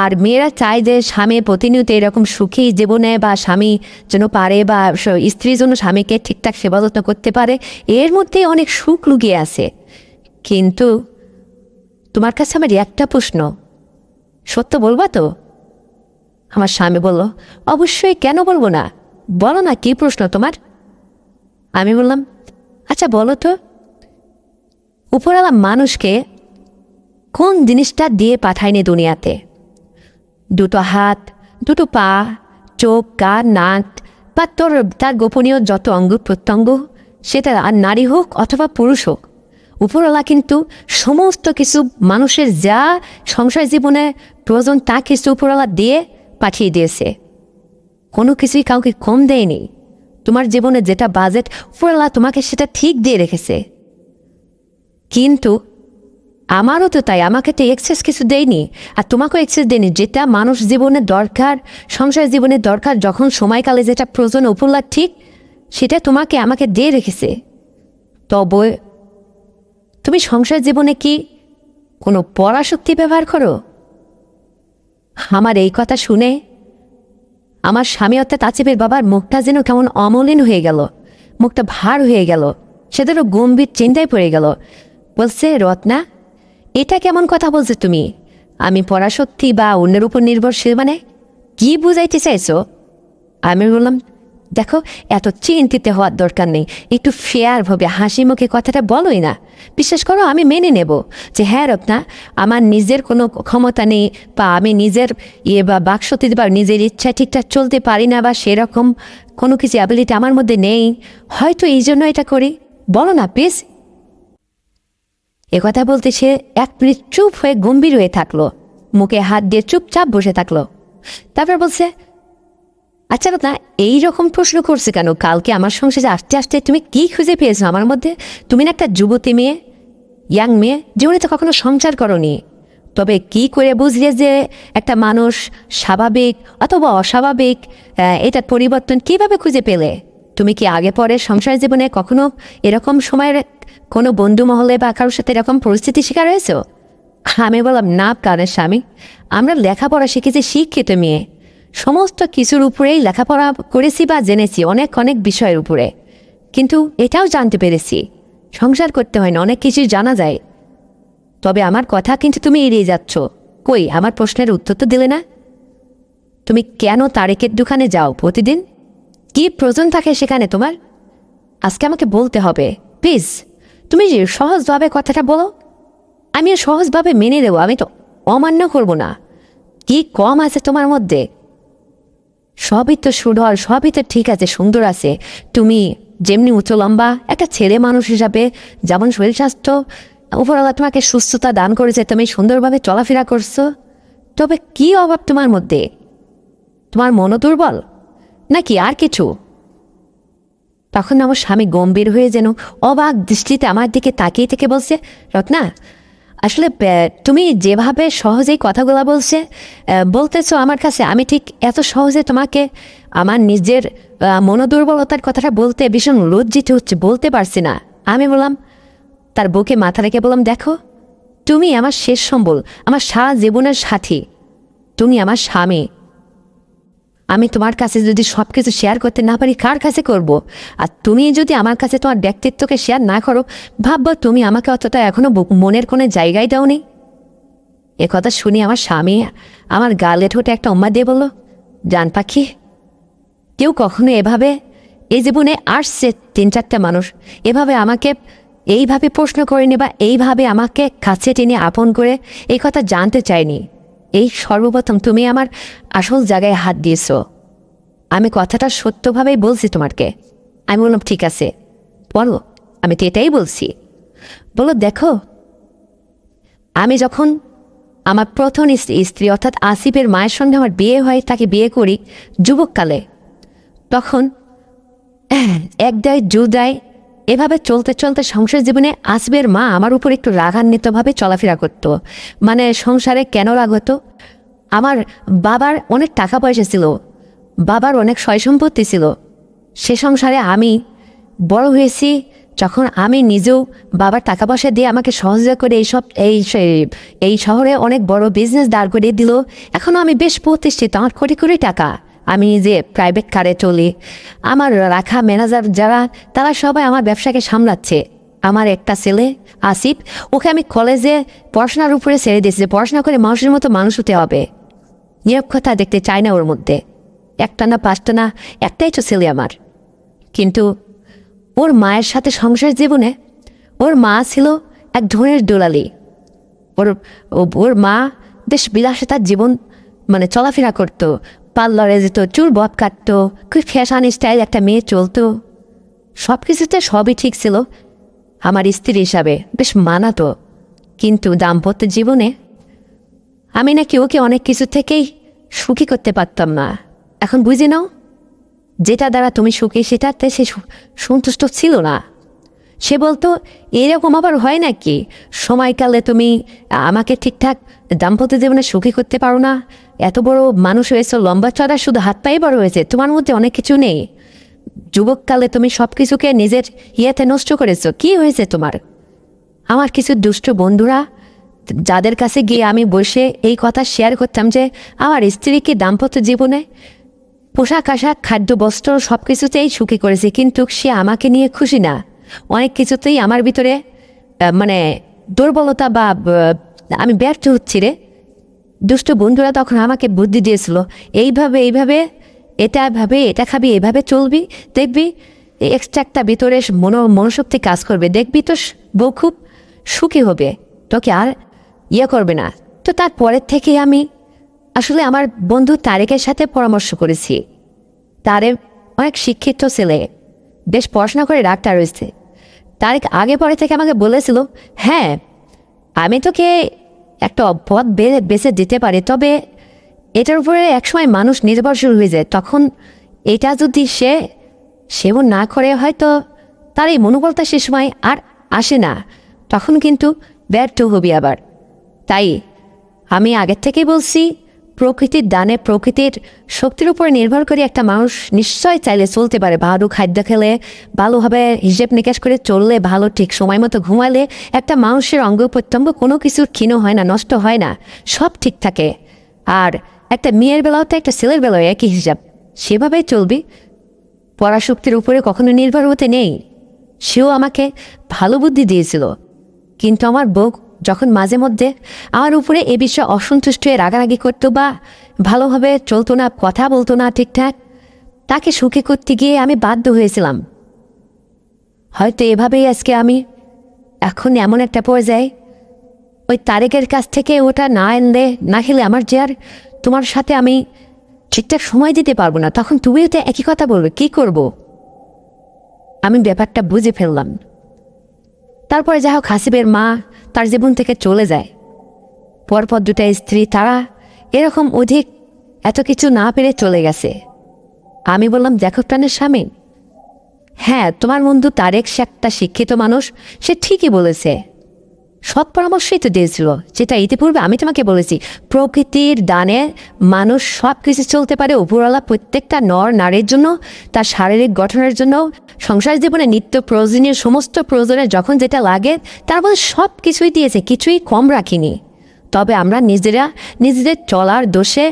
[SPEAKER 1] আর মেয়েরা চায় যে স্বামী প্রতিনিয়ত এরকম সুখী জীবনে, বা স্বামী যেন পারে, বা স্ত্রীর জন্য স্বামীকে ঠিকঠাক সেবা যত্ন করতে পারে, এর মধ্যে অনেক সুখ লুকিয়ে আছে। কিন্তু তোমার কাছে আমার একটা প্রশ্ন, সত্য বলবা তো? আমার স্বামী বলল, অবশ্যই, কেন বলবো না, বলো না, কি প্রশ্ন তোমার? আমি বললাম, আচ্ছা বলো তো, উপরওয়ালা মানুষকে কোন জিনিসটা দিয়ে পাঠায়নি দুনিয়াতে? 2টো হাত, 2টো পা, চোখ, কান, নাক, বা তার গোপনীয় যত অঙ্গ প্রত্যঙ্গ, সেটা আর নারী হোক অথবা পুরুষ হোক, উপরওয়ালা কিন্তু সমস্ত কিছু মানুষের যা সংসার জীবনে প্রয়োজন তা কিছু উপরওয়ালা দিয়ে পাঠিয়ে দিয়েছে। কোনো কিছুই কাউকে কম দেয়নি। তোমার জীবনে যেটা বাজেট, উপরওয়ালা তোমাকে সেটা ঠিক দিয়ে রেখেছে। কিন্তু আমারও তো তাই, আমাকে তো এক্সেস কিছু দেয়নি, আর তোমাকেও এক্সেস দেয়নি। যেটা মানুষ জীবনে দরকার, সংসার জীবনে দরকার, যখন সময়কালে যেটা প্রয়োজন উপরওয়ালা ঠিক সেটা তোমাকে আমাকে দিয়ে রেখেছে। তবে তুমি সংসার জীবনে কি কোনো পরাশক্তি ব্যবহার করো? আমার এই কথা শুনে আমার স্বামী, অর্থাৎ আসিফের বাবার মুখটা যেন কেমন অমলিন হয়ে গেল, মুখটা ভার হয়ে গেল, সেদেরও গম্ভীর চিন্তায় পড়ে গেল। বলছে, রত্না, এটা কেমন কথা বলছো তুমি? আমি পরাশক্তি বা অন্যের উপর নির্ভরশীল মানে কি বুঝাইতে চাইছো? আমি বললাম, দেখো, এত চিন্তিত হওয়ার দরকার নেই, একটু ফেয়ারভাবে হাসি মুখে কথাটা বলোই না। বিশ্বাস করো, আমি মেনে নেব যে হ্যাঁ রত্না, আমার নিজের কোনো ক্ষমতা নেই, বা আমি নিজের বা বাকশক্তি বা নিজের ইচ্ছা ঠিকঠাক চলতে পারি না, বা সেরকম কোনো কিছু অ্যাবিলিটি আমার মধ্যে নেই, হয়তো এই জন্য এটা করি। বলো না প্লিজ। কথা বলতে সে 1 মিনিট চুপ হয়ে গম্ভীর হয়ে থাকলো, মুখে হাত দিয়ে চুপচাপ বসে থাকলো। তারপর বলছে, আচ্ছা রত্না, এইরকম প্রশ্ন করছে কেন? কালকে আমার সংসারে আসতে আসতে তুমি কি খুঁজে পেয়েছো আমার মধ্যে? তুমি না একটা যুবতী মেয়ে, ইয়াং মেয়ে, জীবনে তো কখনো সংসার করনি। তবে কি করে বুঝলে যে একটা মানুষ স্বাভাবিক অথবা অস্বাভাবিক, এটার পরিবর্তন কিভাবে খুঁজে পেলে? তুমি কি আগে পরে সংসার জীবনে কখনো এরকম সময়ের কোনো বন্ধু মহলে বা কারোর সাথে এরকম পরিস্থিতি শিকার হয়েছো? আমি বললাম, না প্রাণের স্বামী, আমরা লেখাপড়া শিখেছি, শিক্ষিত মেয়ে, সমস্ত কিছুর উপরেই লেখাপড়া করেছি বা জেনেছি, অনেক অনেক বিষয়ের উপরে। কিন্তু এটাও জানতে পেরেছি সংসার করতে হয় না, অনেক কিছুই জানা যায়। তবে আমার কথা কিন্তু তুমি এড়িয়ে যাচ্ছ। কই, আমার প্রশ্নের উত্তর তো দিলে না। তুমি কেন তারেকের দোকানে যাও প্রতিদিন? কি প্রয়োজন থাকে সেখানে তোমার? আজকে আমাকে বলতে হবে প্লিজ। তুমি যে সহজভাবে কথাটা বলো, আমিও সহজভাবে মেনে দেবো, আমি তো অমান্য করব না। কি কম আছে তোমার মধ্যে? সবই তো সুন্দর, সবই তো ঠিক আছে, সুন্দর আছে। তুমি যেমনি উঁচু লম্বা একটা ছেলে মানুষ হিসাবে, যেমন শরীর স্বাস্থ্য উপরওয়ালা তোমাকে সুস্থতা দান করেছে, তুমি সুন্দরভাবে চলাফেরা করছো। তবে কি অভাব তোমার মধ্যে? তোমার মনো দুর্বল নাকি আর কিছু? তখন আমার স্বামী গম্ভীর হয়ে যেন অবাক দৃষ্টিতে আমার দিকে তাকিয়ে থেকে বলছে, রত্না, আসলে তুমি যেভাবে সহজেই কথাগুলো বলতেছো আমার কাছে, আমি ঠিক এত সহজে তোমাকে আমার নিজের মনোদুর্বলতার কথাটা বলতে ভীষণ লজ্জিত হচ্ছে, বলতে পারছি না। আমি বললাম, তার বুকে মাথা রেখে বললাম, দেখো, তুমি আমার শেষ সম্বল, আমার সারা জীবনের সাথী, তুমি আমার স্বামী। আমি তোমার কাছে যদি সব কিছু শেয়ার করতে না পারি, কার কাছে করব? আর তুমি যদি আমার কাছে তোমার ব্যক্তিত্বকে শেয়ার না করো, ভাববো তুমি আমাকে অতটা এখনো মনের কোনো জায়গায় দাওনি। এ কথা শুনি আমার স্বামী আমার গালে ঠোঁটে একটা উম্মা দিয়ে বলল, জান পাখি, কেউ কখনো এভাবে এই জীবনে আসছে 3-4টা মানুষ এভাবে আমাকে এইভাবে প্রশ্ন করেনি, বা এইভাবে আমাকে কাছে টেনে আপন করে এই কথা জানতে চায়নি। এই সর্বপ্রথম তুমি আমার আসল জায়গায় হাত দিয়েছ। আমি কথাটা সত্যভাবেই বলছি তোমাকে। আমি বললাম, ঠিক আছে বলো, আমি তো এটাই বলছি। বলো, দেখো, আমি যখন আমার প্রথম স্ত্রী অর্থাৎ আসিফের মায়ের সঙ্গে আমার বিয়ে হয়, তাকে বিয়ে করি যুবককালে, তখন এক দেয় জু দেয়, এভাবে চলতে চলতে সংসার জীবনে আসিফের মা আমার উপর একটু রাগান্বিতভাবে চলাফেরা করত। মানে সংসারে কেন রাগ হতো? আমার বাবার অনেক টাকা পয়সা ছিল, বাবার অনেক সয় সম্পত্তি ছিল। সে সংসারে আমি বড় হয়েছি, যখন আমি নিজেও বাবার টাকা পয়সা দিয়ে আমাকে সহযোগিতা করে এই শহরে অনেক বড় বিজনেস দাঁড় করিয়ে দিল। এখনও আমি বেশ প্রতিষ্ঠিত, আমার কোটি কোটি টাকা, আমি নিজে প্রাইভেট কারে চলি, আমার রাখা ম্যানেজার যারা তারা সবাই আমার ব্যবসাকে সামলাচ্ছে। আমার একটা ছেলে আসিফ, ওকে আমি কলেজে পড়াশোনার উপরে ছেড়ে দিয়েছি, পড়াশোনা করে মানুষের মতো মানুষ হতে হবে। নিরক্ষতা দেখতে চাই না ওর মধ্যে, একটা না 5টা না, একটাই তো ছেলে আমার। কিন্তু ওর মায়ের সাথে সংসার জীবনে ওর মা ছিল এক ধরনের দোলালি। ওর মা বেশ বিলাসিতার জীবন মানে চলাফেরা করতো, পার্লারে যেত, চুল বব কাটতো, খুব ফ্যাশন স্টাইল একটা মেয়ে চলতো। সব কিছুতে সবই ঠিক ছিল, আমার স্ত্রী হিসাবে বেশ মানাতো। কিন্তু দাম্পত্য জীবনে আমি নাকি ওকে অনেক কিছু থেকেই সুখী করতে পারতাম না। এখন বুঝে নাও, যেটা দ্বারা তুমি সুখী সেটাতে সে সন্তুষ্ট ছিল না। সে বলতো, এরকম আবার হয় নাকি, সময়কালে তুমি আমাকে ঠিকঠাক দাম্পত্য জীবনে সুখী করতে পারো না? এত বড় মানুষ হয়েছে, লম্বা চড়া, শুধু হাত পায়ে বড় হয়েছে, তোমার মধ্যে অনেক কিছু নেই। যুবককালে তুমি সব কিছুকে নিজের ইয়েতে নষ্ট করেছো, কি হয়েছে তোমার? আমার কিছু দুষ্ট বন্ধুরা যাদের কাছে গিয়ে আমি বসে এই কথা শেয়ার করতাম যে আমার স্ত্রীকে দাম্পত্য জীবনে পোশাক আশাক খাদ্য বস্ত্র সব কিছুতেই সুখী করেছে, কিন্তু সে আমাকে নিয়ে খুশি না। অনেক কিছুতেই আমার ভিতরে মানে দুর্বলতা বা আমি ব্যর্থ হচ্ছি রে। দুষ্ট বন্ধুরা তখন আমাকে বুদ্ধি দিয়েছিল, এইভাবে এটা খাবি, এভাবে চলবি, দেখবি এক্সট্রা একটা ভিতরে মনোশক্তি কাজ করবে, দেখবি তো বউ খুব সুখী হবে, তোকে আর করবে না। তো তারপরের থেকে আমি আসলে আমার বন্ধু তারেকের সাথে পরামর্শ করেছি। তারেক অনেক শিক্ষিত ছেলে, বেশ পড়াশোনা করে ডাক্তার হয়েছে। তারেক আগে পরে থেকে আমাকে বলেছিল, হ্যাঁ আমি তোকে একটা পথ বেছে দিতে পারি, তবে এটার উপরে একসময় মানুষ নির্ভরশীল হয়ে যায়, তখন এটা যদি সে সেবন না করে হয়তো তার এই মনোবলটা সে সময় আর আসে না, তখন কিন্তু ব্যর্থ হবি আবার। তাই আমি আগের থেকেই বলছি, প্রকৃতির দানে প্রকৃতির শক্তির উপর নির্ভর করে একটা মানুষ নিশ্চয় চাইলে চলতে পারে। ভালো খাদ্য খেলে, ভালোভাবে হিসেব নিকাশ করে চললে, ভালো ঠিক সময় মতো ঘুমালে একটা মানুষের অঙ্গ প্রত্যঙ্গ কোনো কিছুর ক্ষীণ হয় না, নষ্ট হয় না, সব ঠিক থাকে। আর একটা মেয়ের বেলাও তো একটা ছেলের বেলাও একই হিসাব, সেভাবেই চলবি। পরাশক্তির উপরে কখনো নির্ভর হতে নেই। সেও আমাকে ভালো বুদ্ধি দিয়েছিল, কিন্তু আমার বউ যখন মাঝে মধ্যে আমার উপরে এ বিষয়ে অসন্তুষ্ট হয়ে রাগারাগি করতো বা ভালোভাবে চলতো না, কথা বলতো না ঠিকঠাক, তাকে সুখী করতে গিয়ে আমি বাধ্য হয়েছিলাম। হয়তো এভাবেই আজকে আমি এখন এমন একটা পর্যায়ে ওই তারেকের কাছ থেকে ওটা না এনলে না খেলে আমার যে আর তোমার সাথে আমি ঠিকঠাক সময় দিতে পারবো না, তখন তুমিও তো একই কথা বলবে, কি করব? আমি ব্যাপারটা বুঝে ফেললাম। তারপরে যাই হোক, হাসিবের মা তার জীবন থেকে চলে যায়। পরপর দুটা স্ত্রী, তারা এরকম অধিক এত কিছু না পেরে চলে গেছে। আমি বললাম, দেখো প্রাণের স্বামী, হ্যাঁ তোমার বন্ধু তারেক সে একটা শিক্ষিত মানুষ, সে ঠিকই বলেছে, সৎ পরামর্শই তো দিয়েছিল, যেটা ইতিপূর্বে আমি তোমাকে বলেছি। প্রকৃতির দানে মানুষ সব কিছু চলতে পারে। উপরওয়ালা প্রত্যেকটা নর নারীর জন্য, তার শারীরিক গঠনের জন্য, সংসার জীবনে নিত্য প্রয়োজনীয় সমস্ত প্রয়োজনে যখন যেটা লাগে, তার মধ্যে সব কিছুই দিয়েছে, কিছুই কম রাখিনি। তবে আমরা নিজেদের চলার দোষে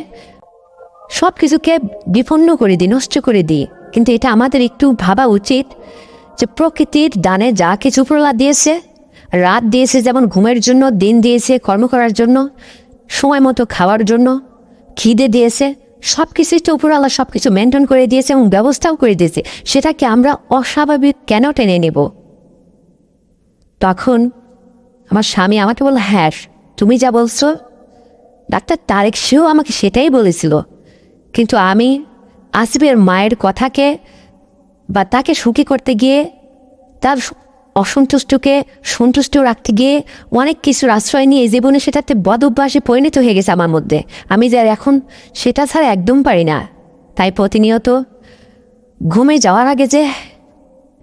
[SPEAKER 1] সব কিছুকে বিপন্ন করে দিই, নষ্ট করে দিই। কিন্তু এটা আমাদের একটু ভাবা উচিত যে প্রকৃতির দানে যা কিছু উপরওয়ালা দিয়েছে, রাত দিয়েছে যেমন ঘুমের জন্য, দিন দিয়েছে কর্ম করার জন্য, সময় মতো খাওয়ার জন্য, খিদে দিয়েছে, সব কিছুই তো উপরওয়ালা সব কিছু মেনটেন করে দিয়েছে এবং ব্যবস্থাও করে দিয়েছে। সেটাকে আমরা অস্বাভাবিক কেন টেনে নেব? তখন আমার স্বামী আমাকে বলল, হ্যাঁ তুমি যা বলছো ডাক্তার তারেক সেও আমাকে সেটাই বলেছিল, কিন্তু আমি আসিফের মায়ের কথাকে বা তাকে সুখী করতে গিয়ে, তার অসন্তুষ্টকে সন্তুষ্ট রাখতে গিয়ে অনেক কিছুর আশ্রয় নিয়ে জীবনে সেটাতে বদ অভ্যাসে পরিণত হয়ে গেছে আমার মধ্যে। আমি যে এখন সেটা ছাড়া একদম পারি না। তাই প্রতিনিয়ত ঘুমে যাওয়ার আগে যে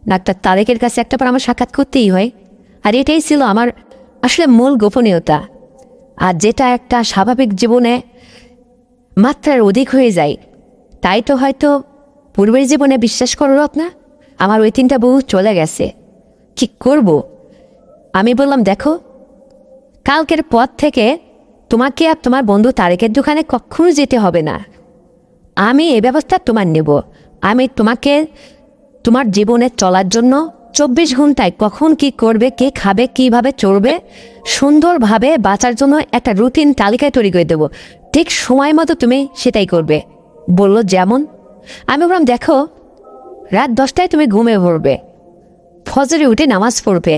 [SPEAKER 1] ডাক্তার তারেকের কাছে একটা পর আমার সাক্ষাৎ করতেই হয়। আর এটাই ছিল আমার আসলে মূল গোপনীয়তা। আর যেটা একটা স্বাভাবিক জীবনে মাত্রার অধিক হয়ে যায়, তাই তো হয়তো পূর্বের জীবনে বিশ্বাস করো না, আমার ওই 3টা বউ চলে গেছে, কি করব? আমি বললাম, দেখো কালকের পর থেকে তোমাকে আর তোমার বন্ধু তারেকের দোকানে কখনো যেতে হবে না। আমি এই ব্যবস্থা তোমার নেব। আমি তোমাকে তোমার জীবনে চলার জন্য 24 ঘন্টায় কখন কি করবে, কে খাবে, কিভাবে চলবে, সুন্দরভাবে বাঁচার জন্য একটা রুটিন তালিকায় তৈরি করে দেবো। ঠিক সময় মতো তুমি সেটাই করবে। বলল যেমন? আমি বললাম, দেখো রাত 10টায় তুমি ঘুমিয়ে পড়বে, ফজরে উঠে নামাজ পড়বে,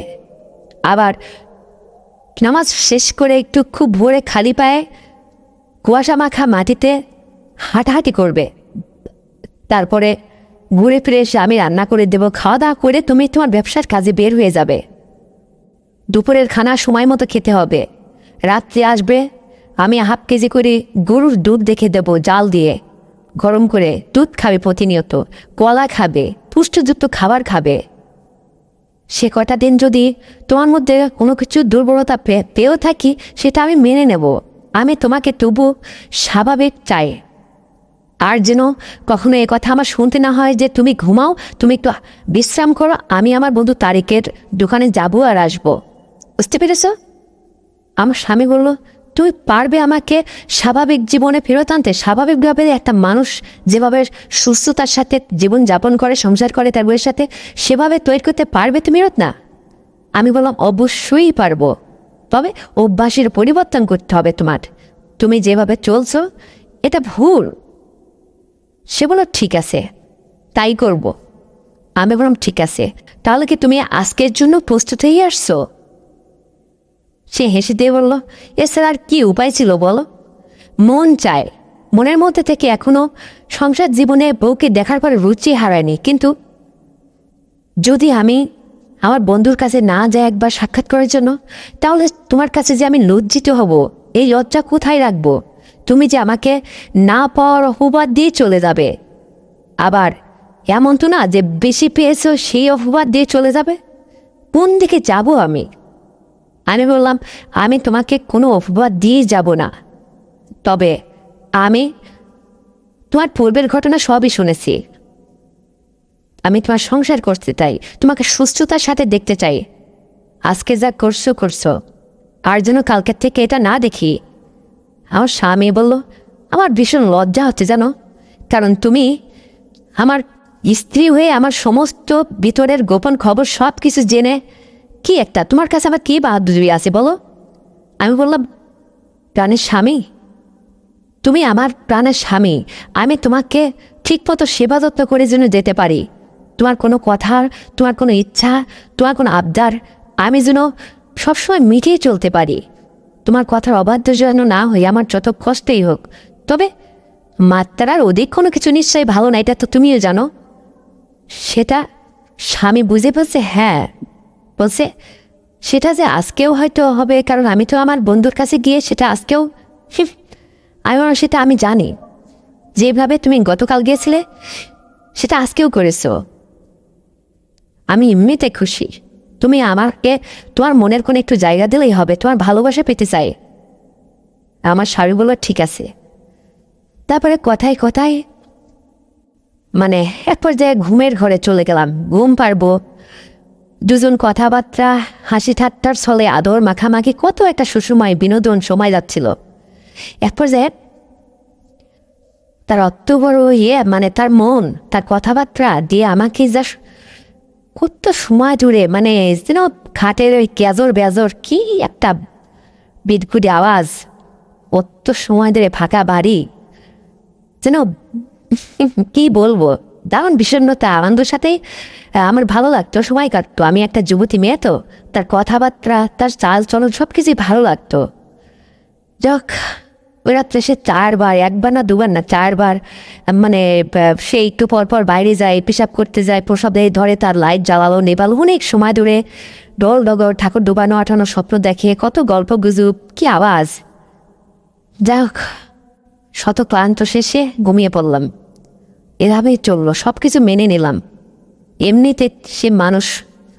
[SPEAKER 1] আবার নামাজ শেষ করে একটু খুব ভোরে খালি পায়ে কুয়াশা মাখা মাটিতে হাঁটাহাঁটি করবে। তারপরে ঘুরে ফিরে এসে আমি রান্না করে দেব, খাওয়া দাওয়া করে তুমি তোমার ব্যবসার কাজে বের হয়ে যাবে। দুপুরের খানা সময় মতো খেতে হবে। রাত্রে আসবে, আমি 1/2 কেজি করে গরুর দুধ দেখে দেব, জাল দিয়ে গরম করে দুধ খাবে প্রতিনিয়ত, কলা খাবে, পুষ্টিযুক্ত খাবার খাবে। সে কটা দিন যদি তোমার মধ্যে কোনো কিছু দুর্বলতা পেয়েও থাকি, সেটা আমি মেনে নেব। আমি তোমাকে তবু স্বাভাবিক চাই। আর যেন কখনো এ কথা আমার শুনতে না হয় যে তুমি ঘুমাও, তুমি একটু বিশ্রাম করো, আমি আমার বন্ধু তারেকের দোকানে যাবো আর আসবো। বুঝতে পেরেছ? আমার স্বামী বলল, তুমি পারবে আমাকে স্বাভাবিক জীবনে ফেরত আনতে? স্বাভাবিকভাবে একটা মানুষ যেভাবে সুস্থতার সাথে জীবন যাপন করে, সংসার করে তার বউয়ের সাথে, সেভাবে তৈরি করতে পারবে তুমি না? আমি বললাম, অবশ্যই পারবো, তবে অভ্যাসের পরিবর্তন করতে হবে তোমার। তুমি যেভাবে চলছো এটা ভুল। সে বলল, ঠিক আছে তাই করব। আমি বললাম, ঠিক আছে, তাহলে কি তুমি আজকের জন্য প্রস্তুত হয়ে আসছো? সে হেসে দিয়ে বলল, এছাড়া আর কি উপায় ছিল বলো? মন চায়, মনের মধ্যে থেকে এখনো সংসার জীবনে বউকে দেখার পরে রুচি হারায়নি, কিন্তু যদি আমি আমার বন্ধুর কাছে না যাই একবার সাক্ষাৎ করার জন্য, তাহলে তোমার কাছে যে আমি লজ্জিত হব, এই লজ্জা কোথায় রাখবো? তুমি যে আমাকে না পাওয়ার অপবাদ দিয়ে চলে যাবে। আবার এমন তো না যে বেশি পেয়েছো সেই অপবাদ দিয়ে চলে যাবে। কোন দিকে যাব আমি? আমি বললাম, আমি তোমাকে কোনো অপবাদ দিয়ে যাব না, তবে আমি তোমার পূর্বের ঘটনা সবই শুনেছি। আমি তোমার সংসার করতে চাই, তোমাকে সুস্থতার সাথে দেখতে চাই। আজকে যা করছো, আর যেন কালকের থেকে এটা না দেখি। আমার স্বামী বলল, আমার ভীষণ লজ্জা হচ্ছে জানো, কারণ তুমি আমার স্ত্রী হয়ে আমার সমস্ত ভিতরের গোপন খবর সব কিছু জেনে কি একটা তোমার কাছে আবার কি বাহাদুরি আছে বলো? আমি বললাম, প্রাণের স্বামী, তুমি আমার প্রাণের স্বামী, আমি তোমাকে ঠিকমতো সেবা যত্ন করে যেন যেতে পারি। তোমার কোনো কথার, তোমার কোনো ইচ্ছা, তোমার কোনো আবদার আমি যেন সবসময় মিটিয়ে চলতে পারি। তোমার কথার অবাধ্য যেন না হই, আমার যত কষ্টই হোক। তবে মাত্রার অধিক কোনো কিছু নিশ্চয়ই ভালো না, এটা তো তুমিও জানো। সেটা স্বামী বুঝে বলছে হ্যাঁ, বলছে সেটা যে আজকেও হয়তো হবে, কারণ আমি তো আমার বন্ধুর কাছে গিয়ে সেটা আজকেও আমি সেটা আমি জানি, যেভাবে তুমি গতকাল গিয়েছিলে সেটা আজকেও করেছো। আমি এমনিতে খুশি, তুমি আমাকে তোমার মনের কোণে একটু জায়গা দিলেই হবে, তোমার ভালোবাসা পেতে চাই। আমার স্বামী বলল ঠিক আছে। তারপরে কথায় কথায় মানে এক পর্যায়ে ঘুমের ঘরে চলে গেলাম, ঘুম পারবো। দুজন কথাবার্তা হাসি ঠাট্টার ছলে আদর মাখামাখি কত একটা সুষময় বিনোদন সময় যাচ্ছিল। এক পর্যায়ে তার অত বড় মানে তার মন, তার কথাবার্তা দিয়ে আমাকে যা কত সময় জুড়ে মানে যেন খাটের ওই কেজর বেজর কি একটা বিদঘুটি আওয়াজ, অত সময় ধরে ফাঁকা বাড়ি, যেন কি বলবো, দারুণ বিষণ্ণতা আনন্দের সাথে আমার ভালো লাগতো, সময় কাটতো। আমি একটা যুবতী মেয়ে তো, তার কথাবার্তা তার চাল চলন সব কিছুই ভালো লাগতো। যাক, ওই রাত্রে সে 4 বার, একবার না দুবার না 4 বার মানে সে একটু পর পর বাইরে যায়, পেশাব করতে যায়, প্রসাব দেয় ধরে, তার লাইট জ্বালালো নেবালো, অনেক সময় ধরে ডল ডগর ঠাকুর ডুবানো আটানো স্বপ্ন দেখে, কত গল্প গুজব, কি আওয়াজ। যাক, শত ক্লান্ত শেষে ঘুমিয়ে পড়লাম। এভাবেই চললো, সব কিছু মেনে নিলাম। এমনিতে সে মানুষ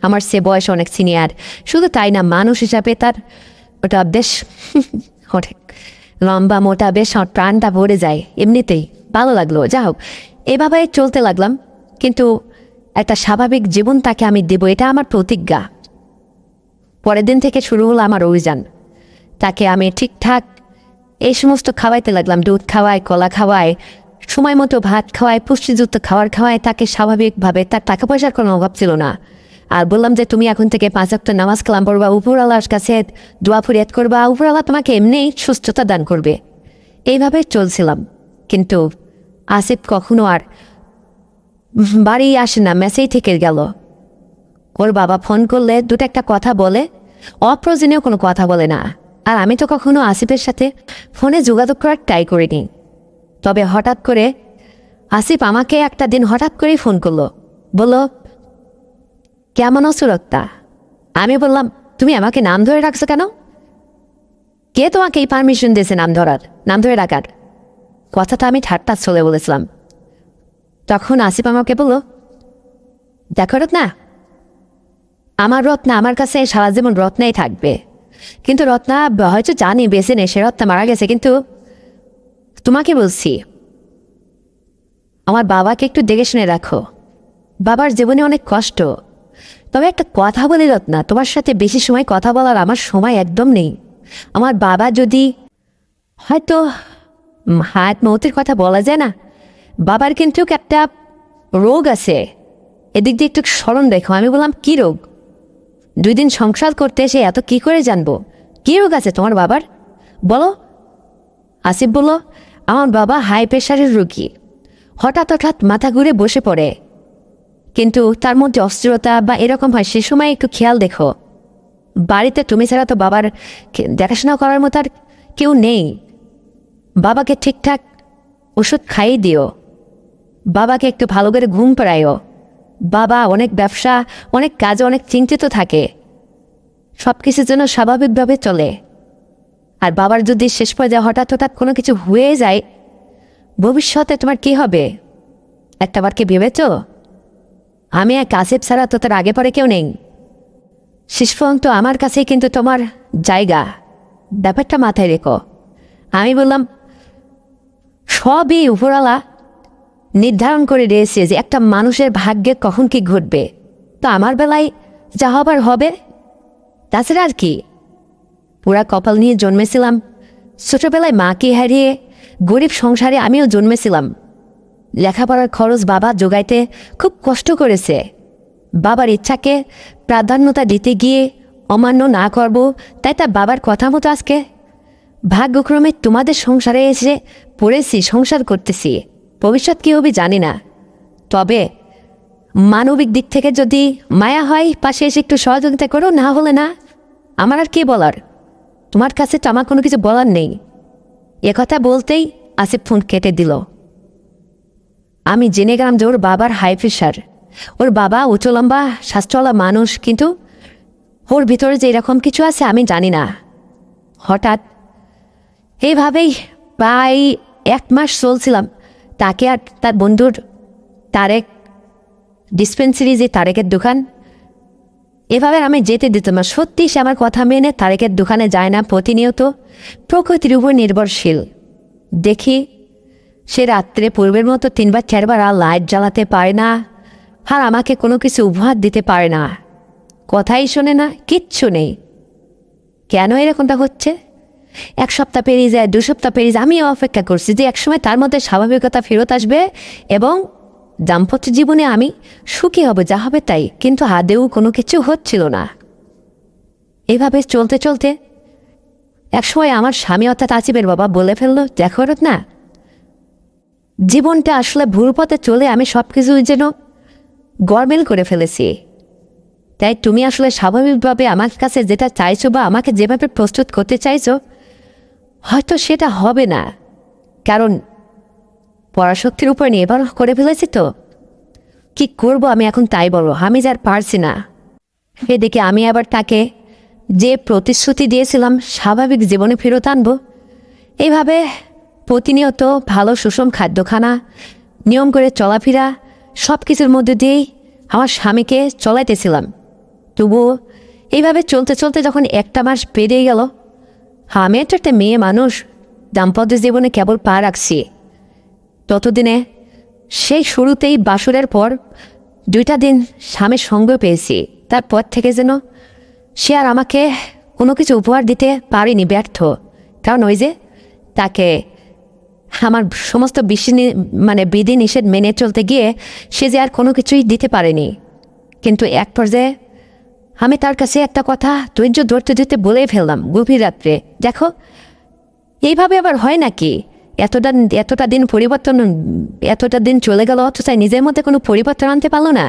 [SPEAKER 1] আমার সে বয়স অনেক সিনিয়র, শুধু তাই না মানুষ হিসাবে তার ওটা বেশ অনেক লম্বা মোটা, বেশ প্রাণটা ভরে যায়, এমনিতেই ভালো লাগলো। যা হোক, এভাবে চলতে লাগলাম, কিন্তু একটা স্বাভাবিক জীবন তাকে আমি দেব, এটা আমার প্রতিজ্ঞা। পরের দিন থেকে শুরু হলো আমার অভিযান। তাকে আমি ঠিকঠাক এই সমস্ত খাওয়াইতে লাগলাম, দুধ খাওয়াই, কলা খাওয়াই, সময় মতো ভাত খাওয়াই, পুষ্টিযুক্ত খাবার খাওয়াই, তাকে স্বাভাবিকভাবে। তার টাকা পয়সার কোনো অভাব ছিল না। আর বললাম যে তুমি এখন থেকে 5 ওয়াক্ত নামাজ কালাম পড়বা, উপরওয়ালার কাছে দোয়া ফরিয়াদ করবা, উপরওয়ালা তোমাকে এমনি সুস্থতা দান করবে। এইভাবে চলছিলাম। কিন্তু আসিফ কখনো আর বাড়ি আসে না, মেসেই থেকে গেল। ওর বাবা ফোন করলে দুটো একটা কথা বলে, অপ্রয়োজনীয় কোনো কথা বলে না। আর আমি তো কখনো আসিফের সাথে ফোনে যোগাযোগ করার ট্রাই করিনি। তবে হঠাৎ করে আসিফ আমাকে একটা দিন হঠাৎ করেই ফোন করলো, বলল কেমন আছো রক্তা? আমি বললাম তুমি আমাকে নাম ধরে রাখছো কেন? কে তোমাকে এই পারমিশন দিয়েছে নাম ধরে রাখার? কথাটা আমি ঠাট্টা চলে বলেছিলাম। তখন আসিফ আমাকে বলল দেখো রত্না, আমার রত্না আমার কাছে সারা জীবন রত্নাই থাকবে। কিন্তু রত্না হয়তো জানি বেঁচে নেই, সে রত্না মারা গেছে, কিন্তু তোমাকে বলছি আমার বাবাকে একটু দেখে শুনে রাখো। বাবার জীবনে অনেক কষ্ট। তবে একটা কথা বলি রত্না, তোমার সাথে বেশি সময় কথা বলার আমার সময় একদম নেই। আমার বাবা যদি হয়তো হায়াত মৌতের কথা বলা যায় না, বাবার কিন্তু একটা রোগ আছে, এদিক দিয়ে একটু স্মরণ রেখো। আমি বললাম কি রোগ? 2 দিন সংসার করতে এসে এত কি করে জানবো? কি রোগ আছে তোমার বাবার, বলো? আসিফ বলল আমার বাবা হাই প্রেশারের রোগী, হঠাৎ মাথা ঘুরে বসে পড়ে, কিন্তু তার মধ্যে অস্থিরতা বা এরকম হয়, সে সময় একটু খেয়াল দেখো। বাড়িতে তুমি ছাড়া তো বাবার দেখাশোনা করার মতো আর কেউ নেই। বাবাকে ঠিকঠাক ওষুধ খাইয়ে দিও, বাবাকে একটু ভালো করে ঘুম পাড়াইও। বাবা অনেক ব্যবসা, অনেক কাজে অনেক চিন্তিত থাকে, সব কিছুর জন্য স্বাভাবিকভাবে চলে। আর বাবার যদি শেষ পর্যায়ে হঠাৎ কোনো কিছু হয়ে যায়, ভবিষ্যতে তোমার কি হবে একটাবার কি ভেবেছ? আমি এক আসিফ ছাড়া তো তার আগে পরে কেউ নেই। শেষ পর্যন্ত আমার কাছেই কিন্তু তোমার জায়গা, ব্যাপারটা মাথায় রেখো। আমি বললাম সবই উপরওয়ালা নির্ধারণ করে দিয়েছে যে একটা মানুষের ভাগ্যে কখন কি ঘটবে, তো আমার বেলায় যা হবার হবে, তাছাড়া আর কি। পুরা কপাল নিয়ে জন্মেছিলাম, ছোটবেলায় মাকে হারিয়ে গরিব সংসারে আমিও জন্মেছিলাম। লেখাপড়ার খরচ বাবা জোগাইতে খুব কষ্ট করেছে। বাবার ইচ্ছাকে প্রাধান্যতা দিতে গিয়ে অমান্য না করব, তাই তার বাবার কথা মতো আজকে ভাগ্যক্রমে তোমাদের সংসারে এসে পড়েছি, সংসার করতেছি। ভবিষ্যৎ কী হবে জানি না, তবে মানবিক দিক থেকে যদি মায়া হয় পাশে এসে একটু সহযোগিতা করো, না হলে না। আমার আর কি বলার, তোমার কাছে তো আমার কোনো কিছু বলার নেই। কথা বলতেই আসিফ ফোন কেটে দিল। আমি জেনে গেলাম যে ওর বাবার হাই প্রেশার। ওর বাবা উঁচু লম্বা স্বাস্থ্যওয়ালা মানুষ, কিন্তু ওর ভিতরে যে এরকম কিছু আছে আমি জানি না। হঠাৎ এইভাবেই প্রায় 1 মাস চলছিলাম। তাকে আর তার বন্ধুর তারেক ডিসপেন্সারি, যে তারেকের দোকান, এভাবে আমি যেতে দিতাম না। সত্যি সে আমার কথা মেনে তারেকের দোকানে যায় না, প্রতিনিয়ত প্রকৃতির উপর নির্ভরশীল। দেখি সে রাত্রে পূর্বের মতো 3 বা 4 বার আর লাইট জ্বালাতে পারে না, আর আমাকে কোনো কিছু উপহার দিতে পারে না। কথাই শোনে না, কিচ্ছু নেই। কেন এরকমটা হচ্ছে? 1 সপ্তাহ পেরিয়ে যায়, 2 সপ্তাহ পেরিয়ে যায়। আমিও অপেক্ষা করছি যে একসময় তার মধ্যে স্বাভাবিকতা ফেরত আসবে এবং দাম্পত্য জীবনে আমি সুখী হব, যা হবে তাই। কিন্তু আদেও কোনো কিছু হচ্ছিল না। এভাবে চলতে চলতে একসময় আমার স্বামী অর্থাৎ আসিফের বাবা বলে ফেললো, দেখো না, জীবনটা আসলে ভুল পথে চলে আমি সব কিছু যেন গরমিল করে ফেলেছি। তাই তুমি আসলে স্বাভাবিকভাবে আমার কাছে যেটা চাইছো বা আমাকে যেভাবে প্রস্তুত করতে চাইছো, হয়তো সেটা হবে না, কারণ পরাশক্তির উপর নির্ভর করে ফেলেছি। তো কি করব আমি এখন তাই বলো, আমি যার পারছি না। এদিকে আমি আবার তাকে যে প্রতিশ্রুতি দিয়েছিলাম স্বাভাবিক জীবনে ফেরত আনবো, এইভাবে প্রতিনিয়ত ভালো সুষম খাদ্যখানা, নিয়ম করে চলাফেরা, সব কিছুর মধ্যে দিয়েই আমার স্বামীকে চলাইতেছিলাম। তবুও এইভাবে চলতে চলতে যখন 1 মাস পেরিয়ে গেল, আমি তো একটা মেয়ে মানুষ, দাম্পত্য জীবনে কেবল পা রাখছি। ততদিনে সেই শুরুতেই বাসরের পর 2টা দিন স্বামীর সঙ্গ পেয়েছি। তারপর থেকে যেন সে আর আমাকে কোনো কিছু উপহার দিতে পারিনি, ব্যর্থ। কারণ ওই যে তাকে আমার সমস্ত বিধি নিষেধ মেনে চলতে গিয়ে সে যে আর কোনো কিছুই দিতে পারেনি। কিন্তু এক পর্যায়ে আমি তার কাছে একটা কথা ধৈর্য ধরতে ধরতে বলেই ফেললাম গভীর রাত্রে, দেখো এইভাবে আবার হয় নাকি? এতটা দিন চলে গেল, অথচ নিজের মধ্যে কোনো পরিবর্তন আনতে পারলো না।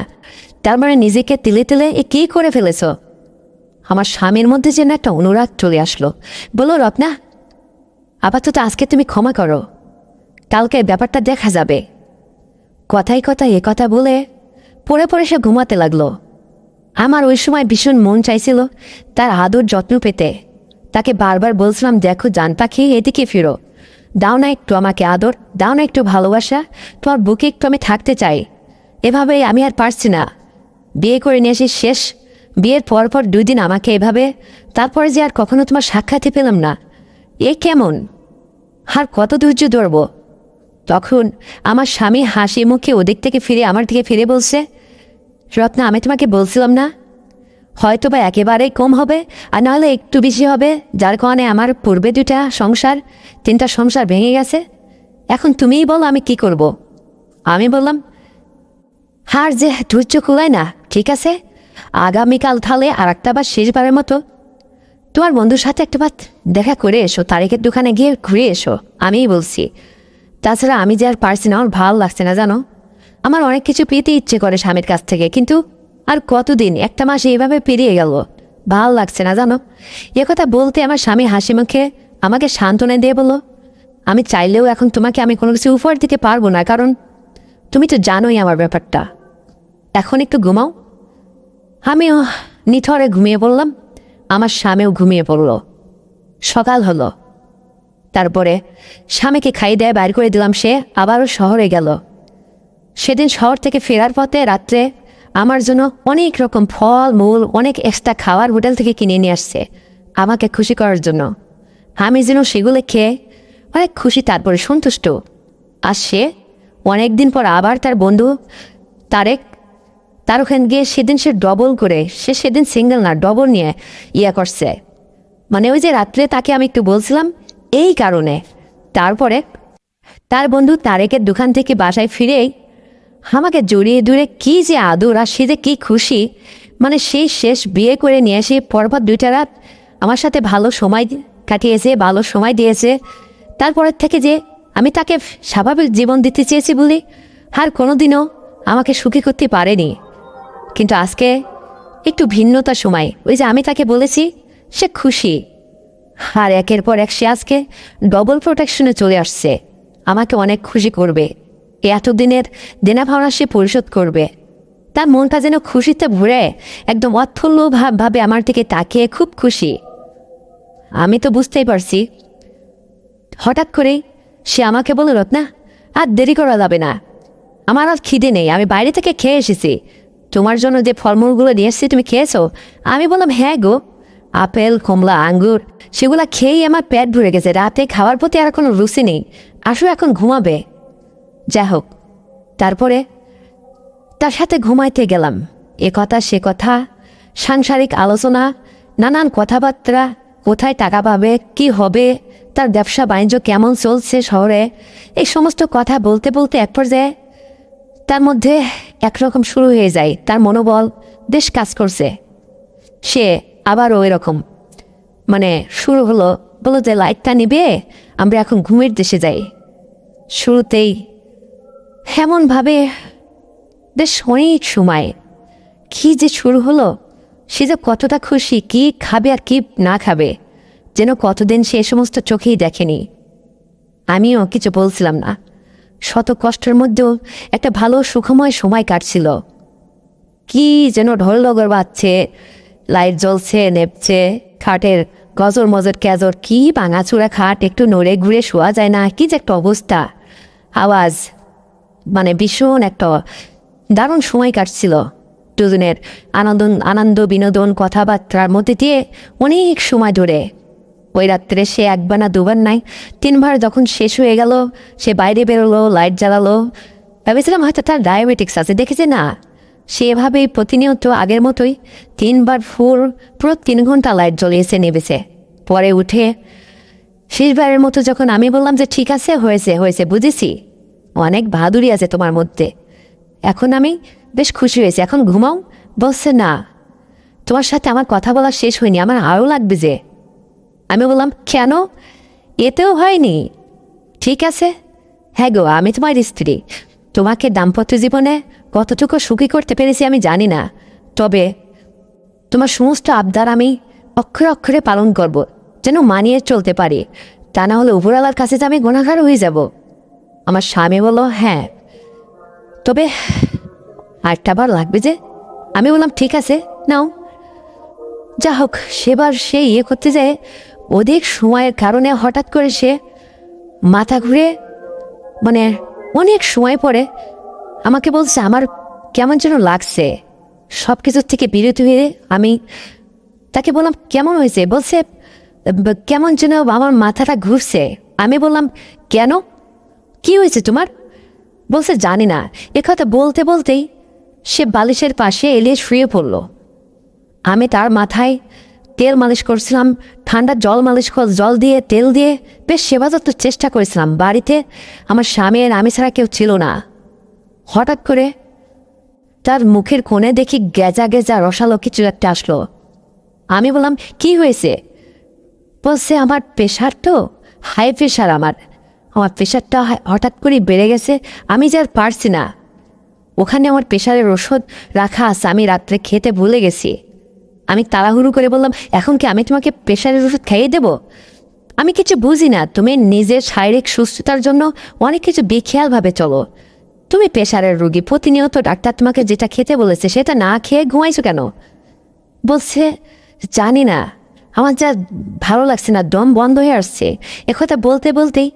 [SPEAKER 1] তার মানে নিজেকে তিলে তিলে কী করে ফেলেছ? আমার স্বামীর মধ্যে যেন একটা অনুরাগ চলে আসলো। বলো, রত্না, আপাতত আজকে তুমি ক্ষমা করো, কালকে ব্যাপারটা দেখা যাবে। কথায় কথায় এ কথা বলে পরে পরে সে ঘুমাতে লাগলো। আমার ওই সময় ভীষণ মন চাইছিল তার আদর যত্ন পেতে। তাকে বারবার বলছিলাম, দেখো জান পাখি, এদিকে ফিরো, দাও না একটু আমাকে আদর, দাও না একটু ভালোবাসা, তোমার বুকে একটু আমি থাকতে চাই। এভাবে আমি আর পারছি না। বিয়ে করে নিয়ে এসে শেষ, বিয়ের পর 2 দিন আমাকে এভাবে, তারপরে যে আর কখনো তোমার সাক্ষাৎই পেলাম না। এ কেমন? আর কত ধৈর্য ধরব? তখন আমার স্বামী হাসি মুখে ওদিক থেকে ফিরে আমার দিকে ফিরে বলছে, রত্না, আমি তোমাকে বলছিলাম না, হয়তো বা একেবারেই কম হবে, আর নাহলে একটু বেশি হবে, যার কারণে আমার পূর্বে 2টা সংসার 3টা সংসার ভেঙে গেছে। এখন তুমিই বলো আমি কি করব? আমি বললাম, হার যে ধৈর্য কুলায় না, ঠিক আছে, আগামীকাল তাহলে আর একটা বার শেষবারের মতো তোমার বন্ধুর সাথে একটা বার দেখা করে এসো, তারেকের দোকানে গিয়ে ঘুরে এসো। আমিই বলছি, তাছাড়া আমি যে আর পারছি না, আমার ভালো লাগছে না জানো। আমার অনেক কিছু পেতে ইচ্ছে করে স্বামীর কাছ থেকে, কিন্তু আর কতদিন, 1 মাস এইভাবে পেরিয়ে গেল, ভালো লাগছে না জানো। কথা বলতে আমার স্বামী হাসি মুখে আমাকে সান্ত্বনা দিয়ে বলল, আমি চাইলেও এখন তোমাকে আমি কোনো কিছু উপহার দিতে পারবো না, কারণ তুমি তো জানোই আমার ব্যাপারটা। এখন একটু ঘুমাও। আমিও নিথরে ঘুমিয়ে পড়লাম, আমার স্বামীও ঘুমিয়ে পড়ল। সকাল হলো, তারপরে স্বামীকে খাইয়ে দেয় বাইর করে দিলাম। সে আবারও শহরে গেল। সেদিন শহর থেকে ফেরার পথে রাত্রে আমার জন্য অনেক রকম ফল মূল, অনেক এক্সট্রা খাবার হোটেল থেকে কিনে নিয়ে আসছে আমাকে খুশি করার জন্য। আমি যেন সেগুলো খেয়ে অনেক খুশি, তারপরে সন্তুষ্ট। আর সে অনেক দিন পর আবার তার বন্ধু তার ওখানে গিয়ে সেদিন সে ডবল করে, সে সেদিন সিঙ্গেল না, ডবল নিয়ে করছে। মানে ওই যে রাত্রে তাকে আমি একটু বলছিলাম এই কারণে। তারপরে তার বন্ধু তারেকের দোকান থেকে বাসায় ফিরেই আমাকে জড়িয়ে দূরে কি যে আদর, আর সে যে কী খুশি। মানে সেই শেষ বিয়ে করে নিয়ে এসে পরপর 2টা রাত আমার সাথে ভালো সময় কাটিয়েছে, ভালো সময় দিয়েছে। তারপরের থেকে যে আমি তাকে স্বাভাবিক জীবন দিতে চেয়েছি বলি আর কোনোদিনও আমাকে সুখী করতে পারেনি। কিন্তু আজকে একটু ভিন্নতার সময়, ওই যে আমি তাকে বলেছি, সে খুশি। আর একের পর এক সে আজকে ডবল প্রোটেকশনে চলে আসছে। আমাকে অনেক খুশি করবে, এতদিনের দেনা ভাবনা সে পরিশোধ করবে। তার মনটা যেন খুশিতে ভরে একদম অথল্য ভাবে আমার দিকে তাকিয়ে খুব খুশি। আমি তো বুঝতেই পারছি। হঠাৎ করেই সে আমাকে বলল, রত্না আর দেরি করা যাবে না, আমার আর খিদে নেই, আমি বাইরে থেকে খেয়ে এসেছি, তোমার জন্য যে ফলমূলগুলো নিয়ে এসেছি তুমি খেয়েছো? আমি বললাম হ্যাঁ গো, আপেল কমলা আঙ্গুর সেগুলো খেয়েই আমার পেট ভরে গেছে, রাতে খাওয়ার প্রতি আর কোনো রুচি নেই, আসো এখন ঘুমাবে। যাই হোক, তারপরে তার সাথে ঘুমাইতে গেলাম। এ কথা সে কথা, সাংসারিক আলোচনা, নানান কথাবার্তা, কোথায় টাকা পাবে, কি হবে, তার ব্যবসা বাণিজ্য কেমন চলছে শহরে, এই সমস্ত কথা বলতে বলতে এক পর্যায়ে তার মধ্যে একরকম শুরু হয়ে যায়, তার মনোবল বেশ কাজ করছে। সে আবারও এরকম শুরু হলো, বলো যে লাইটটা নিবে, আমরা এখন ঘুমের দেশে যাই। শুরুতেই এমনভাবে বেশ অনেক সময় কি যে শুরু হলো, সে যে কতটা খুশি, কি খাবে আর কি না খাবে, যেন কতদিন সে সমস্ত চোখেই দেখেনি। আমিও কিছু বলছিলাম না, শত কষ্টের মধ্যেও একটা ভালো সুখময় সময় কাটছিল। কি যেন ঢোলডগর বাজছে, লাইট জ্বলছে নেপছে, খাটের গজর মজর ক্যাজর, কি ভাঙাচুরা খাট, একটু নড়ে ঘুরে শোয়া যায় না, কি যে একটা অবস্থা, আওয়াজ, ভীষণ একটা দারুণ সময় কাটছিল। দুজনের আনন্দ বিনোদন কথাবার্তার মধ্যে দিয়ে অনেক সময় ধরে। ওই রাত্রে সে একবার না দুবার নাই, তিনবার যখন শেষ হয়ে গেল, সে বাইরে বেরোলো, লাইট জ্বালালো। ভেবেছিলাম হয়তো তার ডায়াবেটিক্স আছে, দেখেছে না, সে এভাবেই প্রতিনিয়ত আগের মতোই তিনবার পুরো 3 ঘন্টা লাইট জ্বলিয়েছে নেবেছে। পরে উঠে শেষবারের মতো যখন আমি বললাম যে ঠিক আছে, হয়েছে হয়েছে, বুঝেছি, অনেক বাহাদুরি আছে তোমার মধ্যে, এখন আমি বেশ খুশি হয়েছি, এখন ঘুমাও। বলছে না, তোমার সাথে আমার কথা বলা শেষ হয়নি, আমার আরও লাগবে যে। আমি বললাম কেন, এতেও হয়নি? ঠিক আছে, হ্যাঁ গো, আমি তোমার স্ত্রী, তোমাকে দাম্পত্য জীবনে কতটুকু সুখী করতে পেরেছি আমি জানি না, তবে তোমার সমস্ত আবদার আমি অক্ষরে অক্ষরে পালন করব, যেন মানিয়ে চলতে পারি, তা না হলে উপরওয়ালার কাছে যে আমি গুনাহগার হয়ে যাব। আমার স্বামী বলল হ্যাঁ, তবে আরেকটা বার লাগবে যে। আমি বললাম ঠিক আছে, নাও। যা হোক, সেবার সে করতে যায়, অধিক সময়ের কারণে হঠাৎ করে সে মাথা ঘুরে অনেক সময় পরে আমাকে বলছে আমার কেমন যেন লাগছে, সব কিছুর থেকে বিরত হয়ে। আমি তাকে বললাম কেমন হয়েছে? বলছে কেমন যেন আমার মাথাটা ঘুরছে। আমি বললাম কেন, কি হয়েছে তোমার? বলছে জানি না। একথা বলতে বলতেই সে বালিশের পাশে এলে শুয়ে পড়ল। আমি তার মাথায় তেল মালিশ করছিলাম, ঠান্ডা জল দিয়ে তেল দিয়ে বেশ সেবা যত্ন চেষ্টা করেছিলাম। বাড়িতে আমার স্বামী আর আমি ছাড়া কেউ ছিল না। হঠাৎ করে তার মুখের কোণে দেখি গেজা গেজা রসালো কিছু একটা আসলো। আমি বললাম কি হয়েছে? বলছে আমার প্রেশার তো হাই প্রেশার, আমার প্রেশারটা হঠাৎ করে বেড়ে গেছে, আমি যে আর পারছি না। ওখানে আমার প্রেশারের ওষুধ রাখা আছে, আমি রাত্রে খেতে ভুলে গেছি। আমি তাড়াহুড়ো করে বললাম এখন কি আমি তোমাকে প্রেশারের ওষুধ খাইয়ে দেব? আমি কিছু বুঝি না, তুমি নিজের শারীরিক সুস্থতার জন্য অনেক কিছু বেখেয়ালভাবে চলো। তুমি প্রেশারের রোগী, প্রতিনিয়ত ডাক্তার তোমাকে যেটা খেতে বলেছে সেটা না খেয়ে ঘুমাইছো কেন? বলছে জানি না, আমার যা ভালো লাগছে না, দম বন্ধ হয়ে আসছে। একথা বলতে বলতেই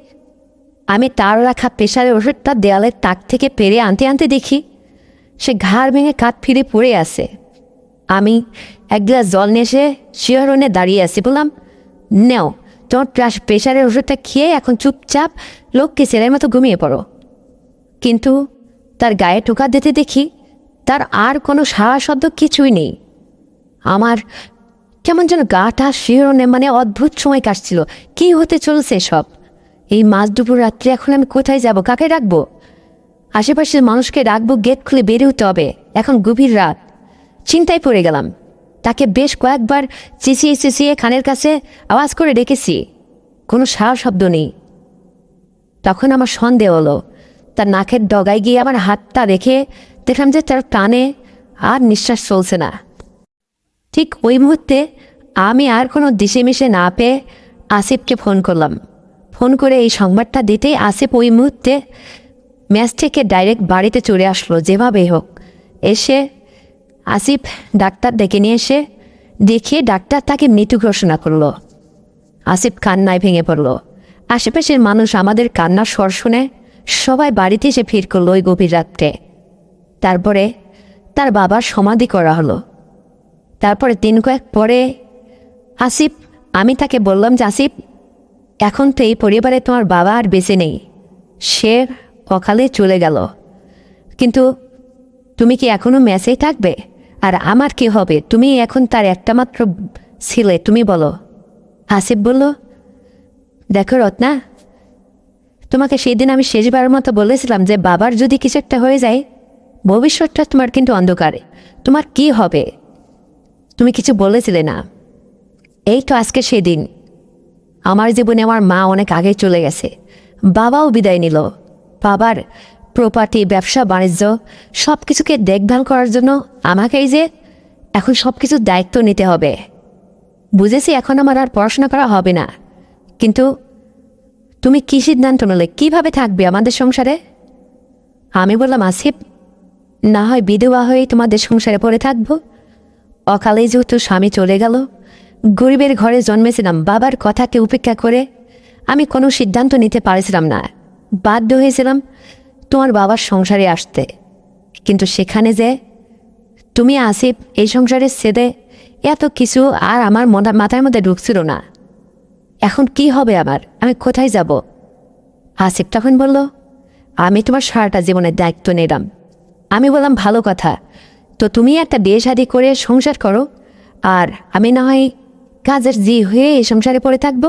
[SPEAKER 1] আমি তার রাখা প্রেশারের ওষুধটা দেয়ালের তাক থেকে পেরে আনতে আনতে দেখি সে ঘাড় ভেঙে কাত ফিরে পড়ে আছে। আমি এক গ্লাস জল নিয়ে এসে শিহরণে দাঁড়িয়ে আছি। বললাম নেও তোমার প্রেশারের ওষুধটা খেয়ে এখন চুপচাপ লোককে ছেলের মতো ঘুমিয়ে পড়ো। কিন্তু তার গায়ে টোকা দিতে দেখি তার আর কোনো সাড়া শব্দ কিছুই নেই। আমার কেমন যেন গাটা শিহরণে অদ্ভুত সময় কাটছিল। কি হতে চলছে সব? এই মাঝ দুপুর রাত্রে এখন আমি কোথায় যাব, কাকে রাখবো? আশেপাশের মানুষকে রাখবো, গেট খুলে বেরিয়ে হতে হবে। এখন গভীর রাত, চিন্তায় পড়ে গেলাম। তাকে বেশ কয়েকবার চেঁচিয়ে চেঁচিয়ে কানের কাছে আওয়াজ করে ডেকেছি, কোনো সাড়া শব্দ নেই। তখন আমার সন্দেহ হলো। তার নাকের ডগায় গিয়ে আমার হাতটা রেখে দেখলাম যে তার প্রাণে আর নিঃশ্বাস চলছে না। ঠিক ওই মুহূর্তে আমি আর কোনো দিশে মিশে না পেয়ে আসিফকে ফোন করলাম। ফোন করে এই সংবাদটা দিতেই আসিফ ওই মুহূর্তে ম্যাচ থেকে ডাইরেক্ট বাড়িতে চলে আসলো যেভাবেই হোক। এসে আসিফ ডাক্তার ডেকে নিয়ে এসে দেখিয়ে ডাক্তার তাকে মৃত্যু ঘোষণা করলো। আসিফ কান্নায় ভেঙে পড়ল। আশেপাশের মানুষ আমাদের কান্নার স্বর শুনে সবাই বাড়িতে এসে ভিড় করলো ওই গভীর রাত্রে। তারপরে তার বাবার সমাধি করা হলো। তারপরে দিন কয়েক পরে আমি তাকে বললাম যে আসিফ, এখন তো এই পরিবারে তোমার বাবা আর বেঁচে নেই, সে অকালে চলে গেল, কিন্তু তুমি কি এখনও মেসেই থাকবে? আর আমার কি হবে? তুমি এখন তার একটা মাত্র ছেলে, তুমি বলো। আসিফ বলল, দেখো রত্না, তোমাকে সেদিন আমি শেষবারের মতো বলেছিলাম যে বাবার যদি কিছু একটা হয়ে যায় ভবিষ্যৎটা তোমার কিন্তু অন্ধকারে, তোমার কি হবে? তুমি কিছু বলেছিলে না। এই তো আজকে সেদিন। আমার জীবনে আমার মা অনেক আগে চলে গেছে, বাবাও বিদায় নিল। বাবার প্রপার্টি, ব্যবসা বাণিজ্য সব কিছুকে দেখভাল করার জন্য আমাকেই যে এখন সব কিছুর দায়িত্ব নিতে হবে। বুঝেছি এখন আমার আর পড়াশোনা করা হবে না, কিন্তু তুমি কী সিদ্ধান্ত নিলে? কীভাবে থাকবে আমাদের সংসারে? আমি বললাম, আসিফ, না হয় বিধবা হয়েই তোমাদের সংসারে পড়ে থাকবো। অকালেই যেহেতু স্বামী চলে গেল, গরিবের ঘরে জন্মেছিলাম, বাবার কথাকে উপেক্ষা করে আমি কোনো সিদ্ধান্ত নিতে পারছিলাম না, বাধ্য হয়েছিলাম তোমার বাবার সংসারে আসতে। কিন্তু সেখানে যে তুমি আসিফ, এই সংসারের ছেদে এত কিছু আর আমার মাথার মধ্যে ঢুকছিল না। এখন কি হবে আমার? আমি কোথায় যাব? আসিফ তখন বলল, আমি তোমার সারাটা জীবনের দায়িত্ব নিলাম। আমি বললাম, ভালো কথা, তো তুমি একটা বিয়ে শাদী করে সংসার করো, আর আমি না হয় কাজের জি হয়ে এই সংসারে পড়ে থাকবো।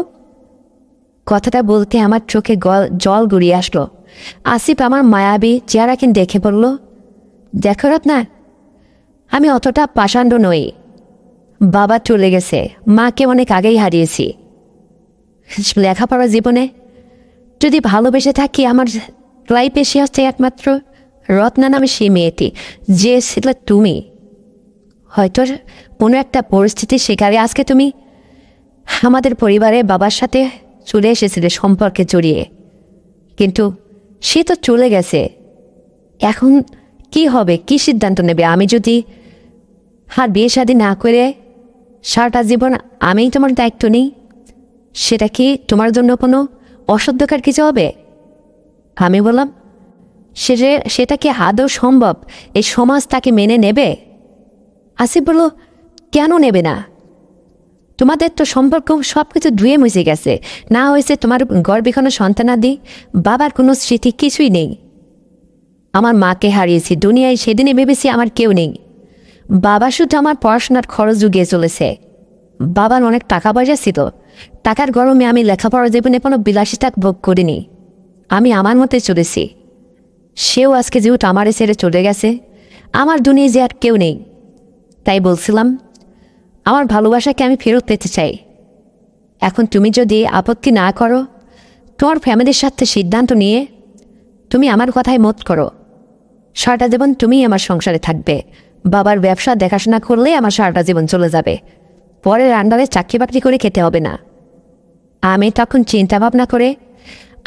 [SPEAKER 1] কথাটা বলতে আমার চোখে জল গড়িয়ে আসলো। আসিফ আমার মায়াবী চেহারাকে দেখে বলল, দেখো রত্না, আমি অতটা পাষাণ্ড নই। বাবা চলে গেছে, মাকে অনেক আগেই হারিয়েছি। লেখাপড়া জীবনে যদি ভালোবেসে থাকি, আমার লাইফে সে হচ্ছে একমাত্র রত্না নামে সেই মেয়েটি, যে ছিল তুমি। হয়তো কোনো একটা পরিস্থিতির শিকারে আজকে তুমি আমাদের পরিবারে বাবার সাথে চলে এসেছিলে সম্পর্কে জড়িয়ে, কিন্তু সে তো চলে গেছে। এখন কি হবে? কি সিদ্ধান্ত নেবে? আমি যদি আর বিয়ে শাদী না করে সারাটা জীবন আমিই তোমার দায়িত্ব নিই, সেটা কি তোমার জন্য কোনো অসাধ্যকর কিছু হবে? আমি বললাম, সেটা কি আদৌ সম্ভব? এই সমাজ তাকে মেনে নেবে? আসিফ বলল, কেন নেবে না? তোমাদের তো সম্পর্ক সব কিছু ধুয়ে মুছে গেছে, না হয়েছে তোমার গর্বে কোনো সন্তানাদি, বাবার কোনো স্মৃতি কিছুই নেই। আমার মাকে হারিয়েছি দুনিয়ায়, সেদিনে ভেবেছি আমার কেউ নেই। বাবা শুধু আমার পড়াশোনার খরচ জুগিয়ে চলেছে। বাবার অনেক টাকা পয়সা ছিল, টাকার গরমে আমি লেখাপড়া জীবনে কোনো বিলাসিতা ভোগ করিনি। আমি আমার মতে চলেছি। সেও আজকে যেহেতু আমারে ছেড়ে চলে গেছে, আমার দুনিয়ায় যে আর কেউ নেই। তাই বলছিলাম, আমার ভালোবাসাকে আমি ফেরত পেতে চাই। এখন তুমি যদি আপত্তি না করো, তোমার ফ্যামিলির সাথে সিদ্ধান্ত নিয়ে তুমি আমার কথায় মত করো। সারাটা জীবন তুমিই আমার সংসারে থাকবে। বাবার ব্যবসা দেখাশোনা করলে আমার সারাটা জীবন চলে যাবে, পরের আন্ডারে চাকরি বাকরি করে খেতে হবে না। আমি তখন চিন্তা ভাবনা করে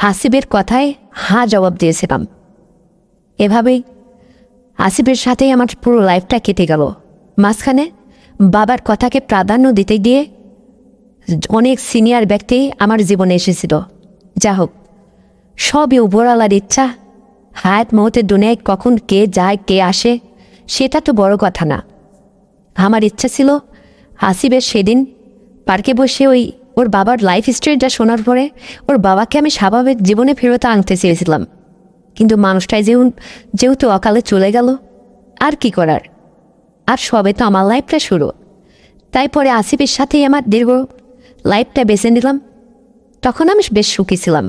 [SPEAKER 1] আসিফের কথায় হ্যাঁ জবাব দিয়েছিলাম। এভাবেই আসিফের সাথেই আমার পুরো লাইফটা কেটে গেল। মাঝখানে বাবার কথাকে প্রাধান্য দিতে গিয়ে অনেক সিনিয়র ব্যক্তি আমার জীবনে এসেছিল। যা হোক, সবই উপরওয়ালার ইচ্ছা। হায়াত মৌতের দুনিয়ায় কখন কে যায় কে আসে সেটা তো বড় কথা না। আমার ইচ্ছা ছিল আসিফের সেদিন পার্কে বসে ওর বাবার লাইফ স্টোরিটা শোনার পরে ওর বাবাকে আমি স্বাভাবিক জীবনে ফেরত আনতে চেয়েছিলাম, কিন্তু মানুষটাই যেহেতু অকালে চলে গেল, আর কি করার। আর সবে তো আমার লাইফটা শুরু। তাই পরে আসিফের সাথেই আমার দীর্ঘ লাইফটা বেছে নিলাম। তখন আমি বেশ সুখী ছিলাম।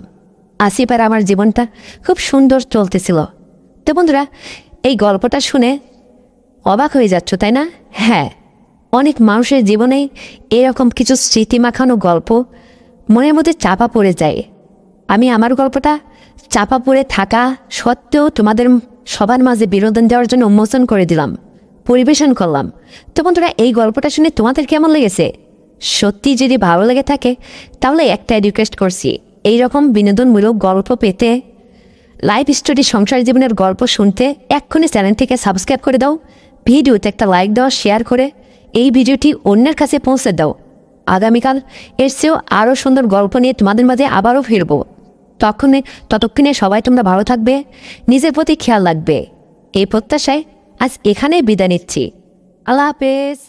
[SPEAKER 1] আসিফ আর আমার জীবনটা খুব সুন্দর চলতেছিল। তো বন্ধুরা, এই গল্পটা শুনে অবাক হয়ে যাচ্ছ, তাই না? হ্যাঁ, অনেক মানুষের জীবনে এরকম কিছু স্মৃতি মাখানো গল্প মনের মধ্যে চাপা পড়ে যায়। আমি আমার গল্পটা চাপা পড়ে থাকা সত্ত্বেও তোমাদের সবার মাঝে বিনোদন দেওয়ার জন্য উন্মোচন করে দিলাম, পরিবেশন করলাম। তো বন্ধুরা, এই গল্পটা শুনে তোমাদের কেমন লেগেছে? সত্যি যদি ভালো লেগে থাকে তাহলে একটা রিকোয়েস্ট করছি, এই রকম বিনোদনমূলক গল্প পেতে, লাইফ স্টোরি সংসার জীবনের গল্প শুনতে এক্ষুনি চ্যানেলটিকে সাবস্ক্রাইব করে দাও। ভিডিওতে একটা লাইক দাও, শেয়ার করে এই ভিডিওটি অন্যের কাছে পৌঁছে দাও। আগামীকাল এর চেয়েও আরও সুন্দর গল্প নিয়ে তোমাদের মাঝে আবারও ফিরব। ততক্ষণে সবাই তোমরা ভালো থাকবে, নিজের প্রতি খেয়াল রাখবে এই প্রত্যাশায় আজ এখানেই বিদায় নিচ্ছি। আল্লাহ হাফেজ।